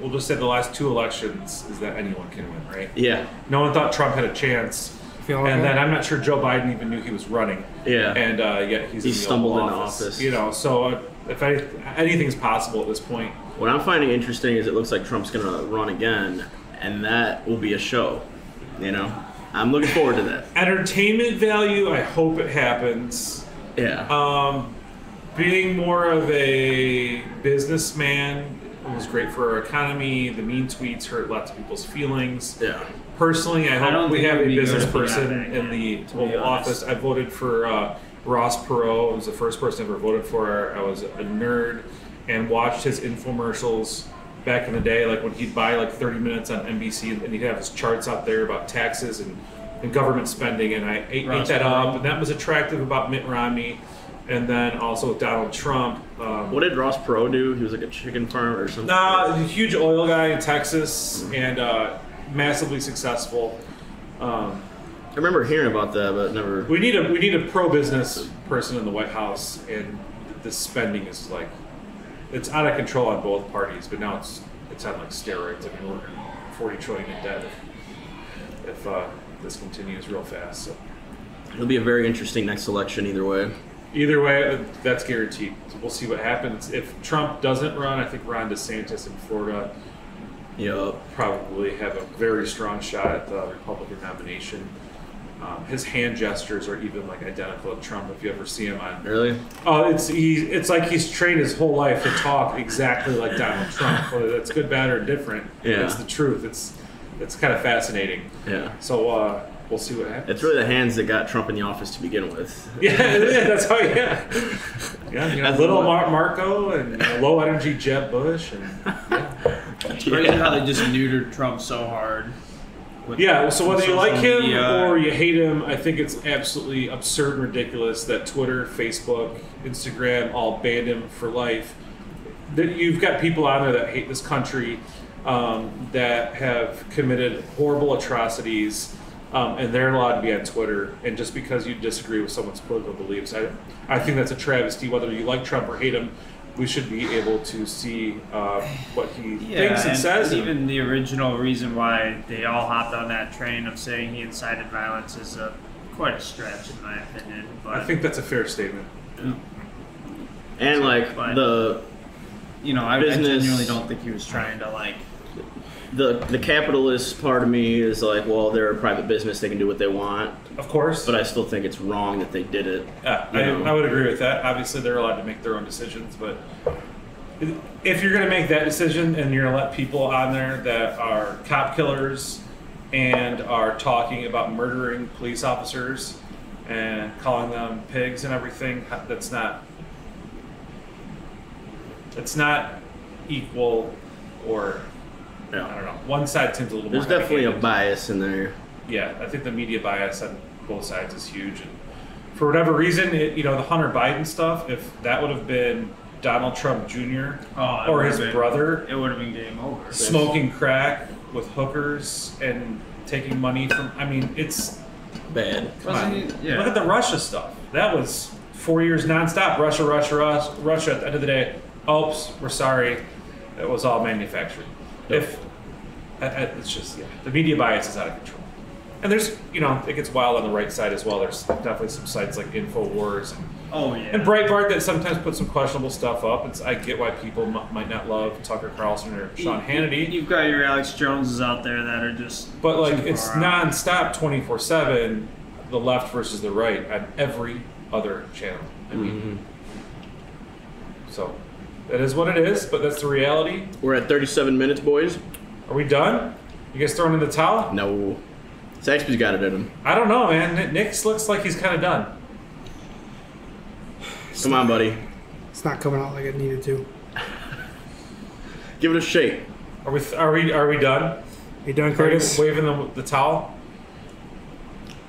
we'll just say the last 2 elections is that anyone can win, right? Yeah. No one thought Trump had a chance, Feel and okay? then I'm not sure Joe Biden even knew he was running. Yeah. And yet he's He in the stumbled Oval into office. office. So if anything's possible at this point. What I'm finding interesting is it looks like Trump's going to run again, and that will be a show. I'm looking forward to that. Entertainment value, I hope it happens. Yeah. Being more of a businessman was great for our economy. The mean tweets hurt lots of people's feelings. Yeah. Personally, I don't hope we think it have would a be good business if he got person that in guy, the to be Oval honest. Office. I voted for Ross Perot. He was the first person I ever voted for. I was a nerd and watched his infomercials back in the day, like when he'd buy like 30 minutes on NBC and he'd have his charts out there about taxes and government spending, and I ate Ross that Perot. up, and that was attractive about Mitt Romney. And then also with Donald Trump. What did Ross Perot do? He was like a chicken farmer or something? Nah, he's a huge oil guy in Texas and massively successful. I remember hearing about that, but never. We need a pro-business person in the White House, and the spending is like, it's out of control on both parties. But now it's on like steroids. I mean, we're $40 trillion in debt if this continues real fast. So It'll be a very interesting next election either way. either way, that's guaranteed. So we'll see what happens. If Trump doesn't run, I think Ron DeSantis in Florida Yup. probably have a very strong shot at the Republican nomination. His hand gestures are even like identical to Trump. If you ever see him on, Really? oh, it's like he's trained his whole life to talk exactly like Donald Trump. Whether that's good, bad, or different, Yeah. it's the truth. It's kind of fascinating. Yeah. So we'll see what happens. It's really the hands that got Trump in the office to begin with. Yeah, that's how. Yeah, That's little the one. Marco and low energy Jeb Bush, and It's crazy how they just neutered Trump so hard. with yeah. So whether you like social him media. or you hate him, I think it's absolutely absurd and ridiculous that Twitter, Facebook, Instagram all banned him for life. That you've got people out there that hate this country, that have committed horrible atrocities. And they're allowed to be on Twitter, and just because you disagree with someone's political beliefs, I think that's a travesty. Whether you like Trump or hate him, we should be able to see what he thinks and says. And even the original reason why they all hopped on that train of saying he incited violence is quite a stretch, in my opinion. But I think that's a fair statement. And like But- the I business- genuinely don't think he was trying to the capitalist part of me is like, well, they're a private business; they can do what they want. Of course, But I still think it's wrong that they did it. yeah, you know. I would agree with that. Obviously, they're allowed to make their own decisions, but if you're going to make that decision and you're going to let people on there that are cop killers and are talking about murdering police officers and calling them pigs and everything, that's not equal, or I don't know. One side seems a little There's more definitely a heavy-handed. bias in there. Yeah, I think the media bias on both sides is huge. And for whatever reason, the Hunter Biden stuff, if that would have been Donald Trump Jr. or his brother it would have been game over. smoking crack with hookers and taking money from, it's Bad. come on. Wasn't he- yeah. Look at the Russia stuff. That was 4 years nonstop. Russia. At the end of the day, oops, we're sorry. It was all manufactured. It's just, the media bias is out of control. And there's, it gets wild on the right side as well. There's definitely some sites like InfoWars and Oh yeah. And Breitbart that sometimes puts some questionable stuff up. I get why people might not love Tucker Carlson or Sean Hannity. You've got your Alex Joneses out there that are just. But like it's nonstop 24/7, the left versus the right on every other channel. I mean, so that is what it is. But that's the reality. We're at 37 minutes, boys. Are we done? You guys throwing in the towel? No. Saxby's got it in him. I don't know, man. Nick looks like he's kind of done. Come on, buddy. It's not coming out like it needed to. Give it a shake. Are we done? You done, Kurtis? Waving the towel.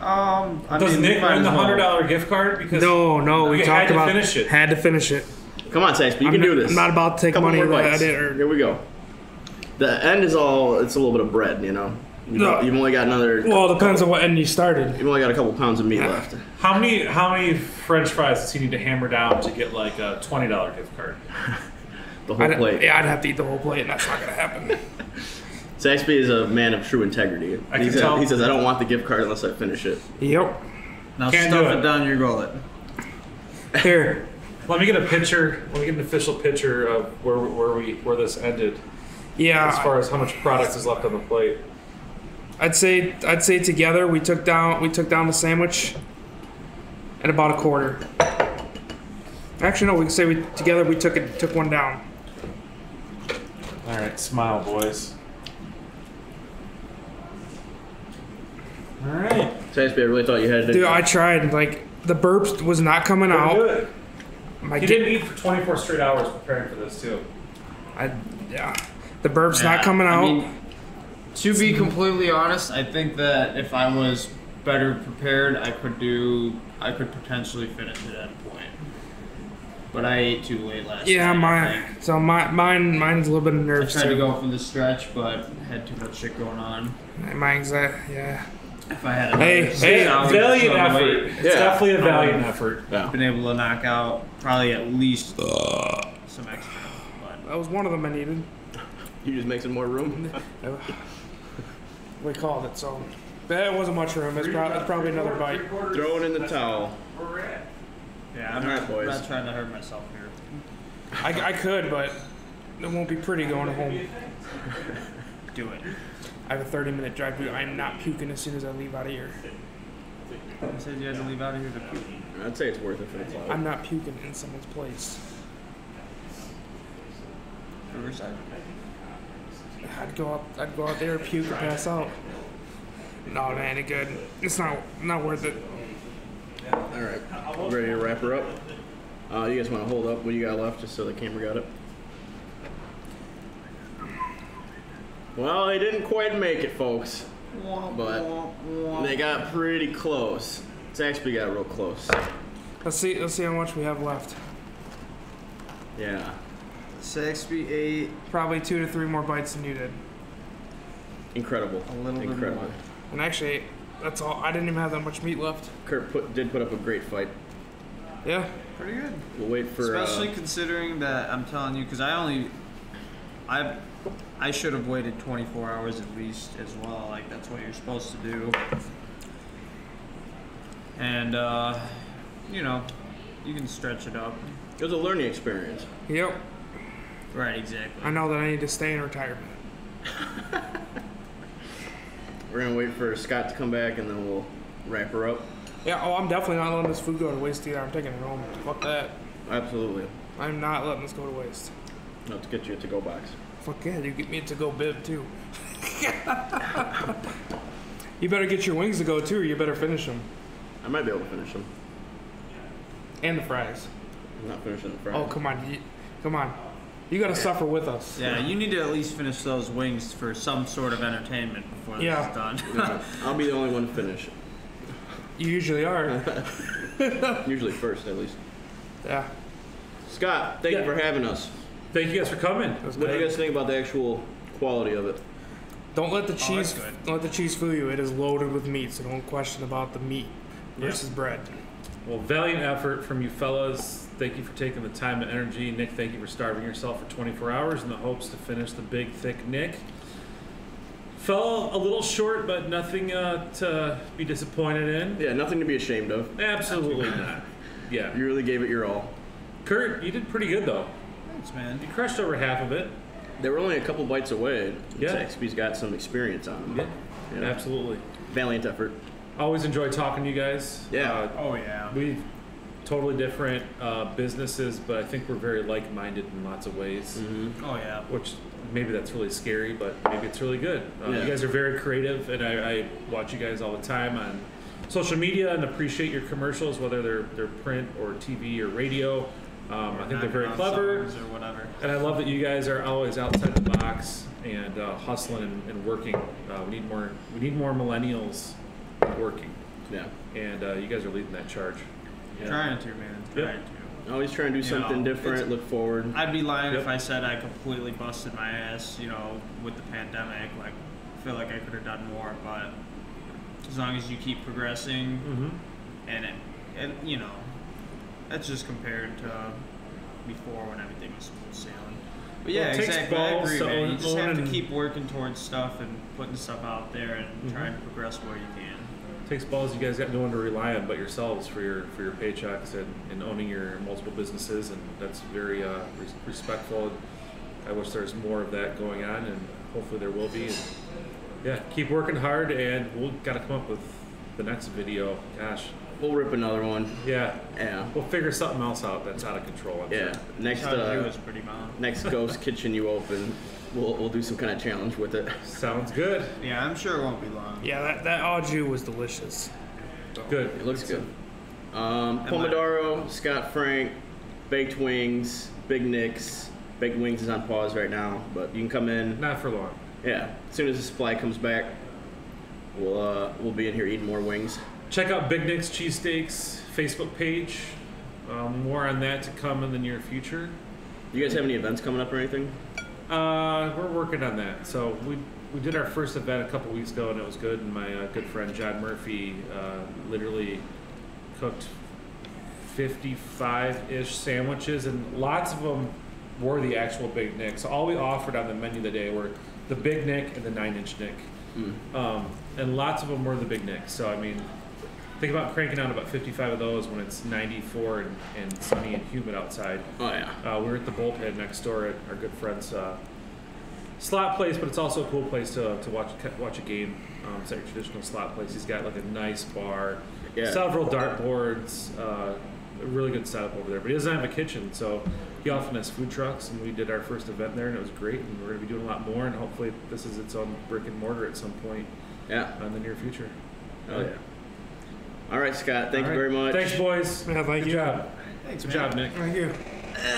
Does Nick win the $100 gift card? Because No, we talked about finish it. Had to finish it. Come on, Saxby. You can do this. I'm not about to take Couple money more that I bites. didn't earn. Here we go. The end is all. It's a little bit of bread, you know. No. You've only got another. Well, it depends on what end you started. You've only got a couple pounds of meat left. How many French fries does he need to hammer down to get like a $20 gift card? The whole plate. Yeah, I'd have to eat the whole plate, and that's not gonna happen. Saxby is a man of true integrity. He says, I don't want the gift card unless I finish it. Yep. Now Can't stuff do it. it down your gullet. Here. Let me get a picture. Let me get an official picture of where this ended. Yeah. As far as how much product is left on the plate. I'd say together we took down the sandwich at about a quarter. Actually, no, we can say together we took one down. All right, smile, boys. All right. Saxby, I really thought you had to. Dude, I tried. Like the burp was not coming out. Do it. He didn't eat for 24 straight hours preparing for this too. The burp's not coming out. I mean, to be completely honest, I think that if I was better prepared, I could potentially finish it at a point. But I ate too late last night. Mine's a little bit of I nerves tried to too. go for the stretch, but had too much shit going on. My anxiety, yeah. If I had Valiant effort. It's definitely a valiant effort. Yeah. Been able to knock out probably at least some extra. But That was one of them I needed. You just make some more room. We called it, so that wasn't much room. It's probably another bite. Throw it in the towel. yeah, I'm All right, not, boys. not trying to hurt myself here. I could, but it won't be pretty going home. Do it. I have a 30-minute drive. Dude, I'm not puking as soon as I leave out of here. You said you had to leave out of here to puke. I'd say it's worth it for the cloud. I'm not puking in someone's place. Riverside. I'd go out there, puke, and pass out. No, man, it good. It's not worth it. All right. Ready to wrap her up? You guys want to hold up what you got left just so the camera got it? Well, they didn't quite make it, folks. But they got pretty close. Saxby got real close. Let's see how much we have left. Yeah. Saxby ate Probably 2 to 3 more bites than you did. Incredible. a little bit Incredible. more. And actually, that's all. I didn't even have that much meat left. Kurt did put up a great fight. Yeah. Pretty good. We'll wait for. Especially considering that I'm telling you, because I should have waited 24 hours at least as well. Like that's what you're supposed to do. And you know, you can stretch it up. It was a learning experience. Yep. Right, exactly. I know that I need to stay in retirement. We're gonna wait for Scott to come back and then we'll wrap her up. Yeah. Oh, I'm definitely not letting this food go to waste either. I'm taking it home. Fuck that. Absolutely. I'm not letting this go to waste. Not to get you a to-go box. Fuck yeah, you get me a to-go bib too. You better get your wings to go too, or you better finish them. I might be able to finish them. And the fries. I'm not finishing the fries. Oh, come on. Come on. You gotta suffer with us. Yeah, you need to at least finish those wings for some sort of entertainment before this is done. No, I'll be the only one to finish. You usually are. Usually first, at least. Yeah. Scott, thank you for having us. Thank you guys for coming. What do you guys think about the actual quality of it? Don't let the that's cheese good. don't let the cheese fool you. It is loaded with meat, so don't question about the meat versus bread. Well, valiant effort from you fellas. Thank you for taking the time and energy. Nick, thank you for starving yourself for 24 hours in the hopes to finish the big, thick Nick. Fell a little short, but nothing to be disappointed in. Yeah, nothing to be ashamed of. Absolutely not. Yeah. You really gave it your all. Kurt, you did pretty good though. Thanks, man. You crushed over half of it. They were only a couple bites away. Yeah. XP's got some experience on them. Yeah, absolutely. Valiant effort. Always enjoy talking to you guys. Yeah. Oh yeah. We totally different businesses, but I think we're very like-minded in lots of ways. Mm-hmm. Oh yeah. Which maybe that's really scary, but maybe it's really good. You guys are very creative, and I watch you guys all the time on social media and appreciate your commercials, whether they're print or TV or radio. I think they're very clever. Or whatever. And I love that you guys are always outside the box and hustling and working. We need more millennials working. Yeah. And you guys are leading that charge. Yeah. Trying to, man. Trying to. Always trying to do something different, look forward. I'd be lying if I said I completely busted my ass, with the pandemic. Like, I feel like I could have done more, but as long as you keep progressing, and that's just compared to before when everything was smooth sailing. But yeah, Well, it takes exactly. I balls agree, to man. You just have to own- keep working towards stuff and putting stuff out there and trying to progress where you can. Takes balls. You guys got no one to rely on but yourselves for your paychecks and owning your multiple businesses, and that's very respectful. I wish there's more of that going on, and hopefully there will be. And yeah, keep working hard, and we'll got to come up with the next video. Gosh, We'll rip another one. yeah, Yeah. we'll figure something else out that's out of control. I'm Yeah. sure. Next was pretty bomb. next ghost kitchen you open, we'll do some kind of challenge with it. Sounds good. Yeah, I'm sure it won't be long. Yeah, that au jus was delicious. Good. It looks good. Pomodoro, Scott Frank, baked wings, Big Nick's. Baked wings is on pause right now, but you can come in. Not for long. Yeah, as soon as the supply comes back, we'll be in here eating more wings. Check out Big Nick's Cheesesteaks Facebook page. More on that to come in the near future. You guys have any events coming up or anything? We're working on that. So we did our first event a couple weeks ago, and it was good. And my good friend John Murphy literally cooked 55-ish sandwiches, and lots of them were the actual Big Nick. So all we offered on the menu that day were the Big Nick and the 9-inch Nick. And lots of them were the Big Nick. So I mean, think about cranking out about 55 of those when it's 94 and sunny and humid outside. Oh yeah. We were at the Bullpen next door at our good friend's slot place, but it's also a cool place to watch a game. It's like a traditional slot place. He's got like a nice bar, several dartboards, a really good setup over there. But he doesn't have a kitchen, so he often has food trucks, and we did our first event there, and it was great. And we're going to be doing a lot more, and hopefully this is its own brick and mortar at some point. Yeah. In the near future. Oh yeah. All right, Scott. Thank you very much. Thanks, boys. Yeah, thank Good you. job. Thanks, Good man. job, Nick. Thank you.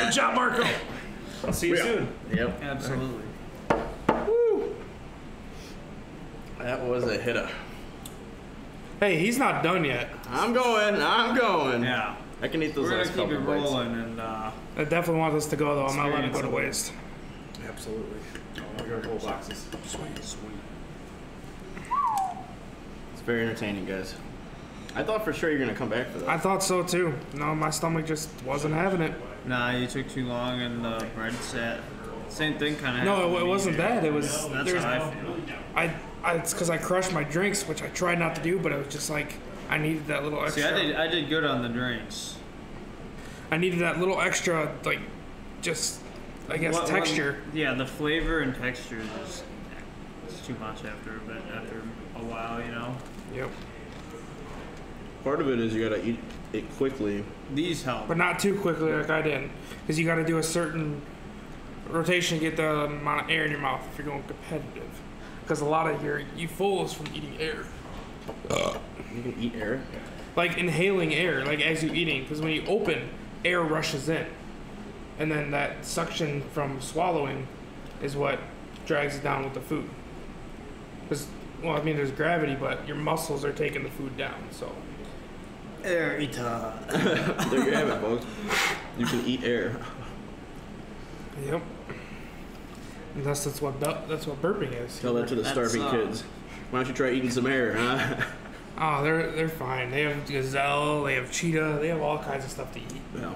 Good job, Marco. I'll see you soon. Yep. Absolutely. That was a hitter. Hey, he's not done yet. I'm going. Yeah. I can eat those We're last gonna keep couple it bites. rolling, and I definitely want this to go, though. I'm not letting it go to waste. Absolutely. Oh, your whole boxes. sweet. It's very entertaining, guys. I thought for sure you're gonna come back for that. I thought so, too. No, my stomach just wasn't having it. Nah, you took too long, and the bread sat. Same thing, kind of. No, it wasn't that. It was... That's there's- how I feel. it's because I crushed my drinks, which I tried not to do, but it was just like I needed that little extra. See, I did good on the drinks. I needed that little extra, like, just I guess texture. Yeah, the flavor and texture is it's too much after a while, Yep. Part of it is you gotta eat it quickly. These help. But not too quickly like I did, because you got to do a certain rotation to get the amount of air in your mouth if you're going competitive. Because a lot of you fools from eating air. You can eat air. Like inhaling air, like as you're eating. Because when you open, air rushes in. And then that suction from swallowing is what drags it down with the food. Because, well, I mean, there's gravity, but your muscles are taking the food down, so. Air eater. There you have it, folks. You can eat air. Yep. And that's what burping is. Tell that to the starving kids. Why don't you try eating some air, huh? Oh, they're fine. They have gazelle, they have cheetah, they have all kinds of stuff to eat. Yeah.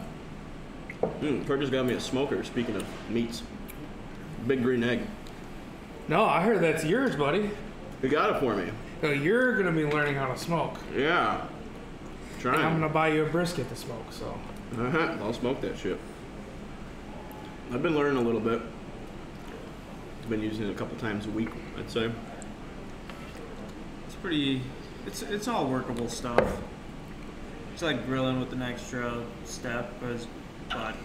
Kurtis got me a smoker, speaking of meats. Big green egg. No, I heard that's yours, buddy. You got it for me. So you're gonna be learning how to smoke. Yeah. Try And I'm it. gonna buy you a brisket to smoke. So I'll smoke that shit. I've been learning a little bit. I've been using it a couple times a week, I'd say. It's pretty. It's all workable stuff. It's like grilling with an extra step, but if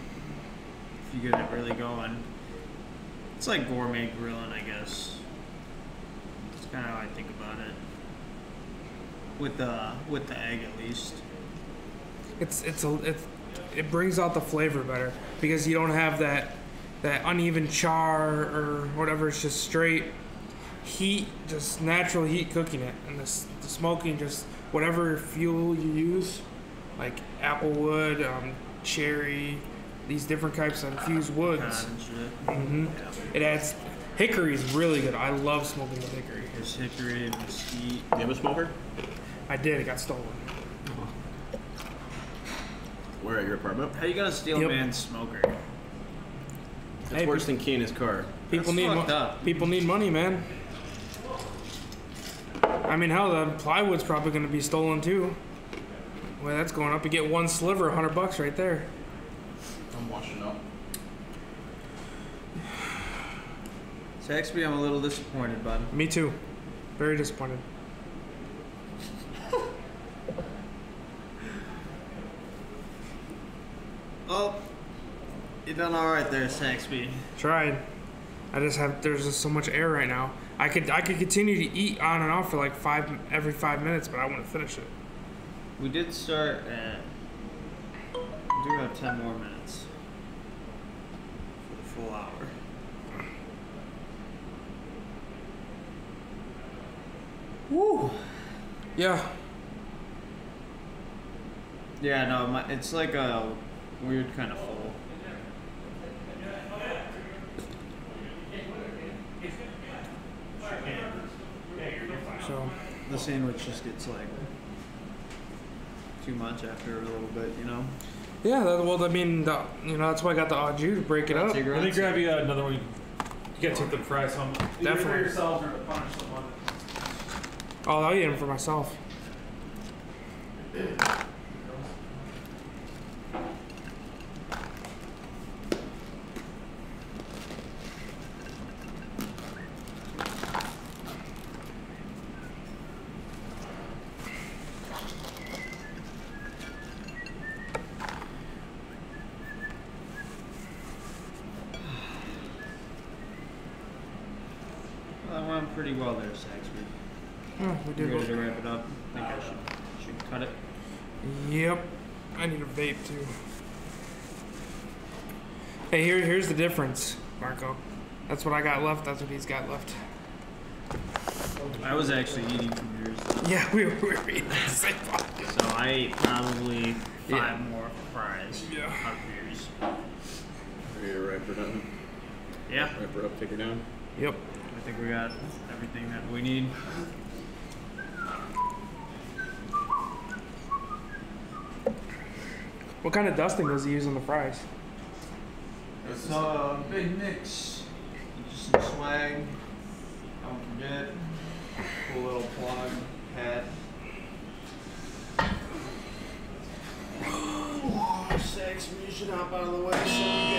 you get it really going, it's like gourmet grilling, I guess. That's kind of how I think about it. With the egg, at least. it brings out the flavor better because you don't have that uneven char or whatever. It's just straight heat, just natural heat cooking it, and the smoking, just whatever fuel you use, like apple wood, cherry, these different types of infused woods. And shit. It adds. Hickory is really good. I love smoking with hickory. There's hickory and mesquite. You have a smoker? I did. It got stolen. Where at your apartment? How you gonna steal Yep. a man's smoker? It's Hey, worse than keying his car. People That's need fucked up. people need money, man. I mean, hell, the plywood's probably going to be stolen too. Well, that's going up. You get one sliver, $100 right there. I'm washing up. Saxby, I'm a little disappointed, bud. Me too. Very disappointed. Oh, you done all right there, Saxby. Tried. There's just so much air right now. I could continue to eat on and off for like every 5 minutes, but I want to finish it. We did start at. We do have 10 more minutes for the full hour. Woo! Yeah. Yeah, no, it's like a weird kind of full. So The sandwich just gets like too much after a little bit, you know? yeah. That's why I got the au jus to break it up. Let me grab you another one. You gotta take the fries home. Either for Definitely. yourself or to punish someone. Oh, I'll eat them for myself. That went pretty well there, Saxby. Oh, we did. You ready to wrap it up? I think I should cut it. Yep. I need a vape too. Hey, here's the difference, Marco. That's what I got left. That's what he's got left. I was actually eating from yours, Yeah, we were eating the same one. so I ate probably 5 more fries Yeah. out of yours. Ready to wrap her up? Yeah, Wrap her up, take her down. Yep. I think we got everything that we need. What kind of dusting does he use on the fries? It's Big Nick's. Just some swag. Don't forget. Cool little plug hat. Oh, Saxby, you should hop out of the way so we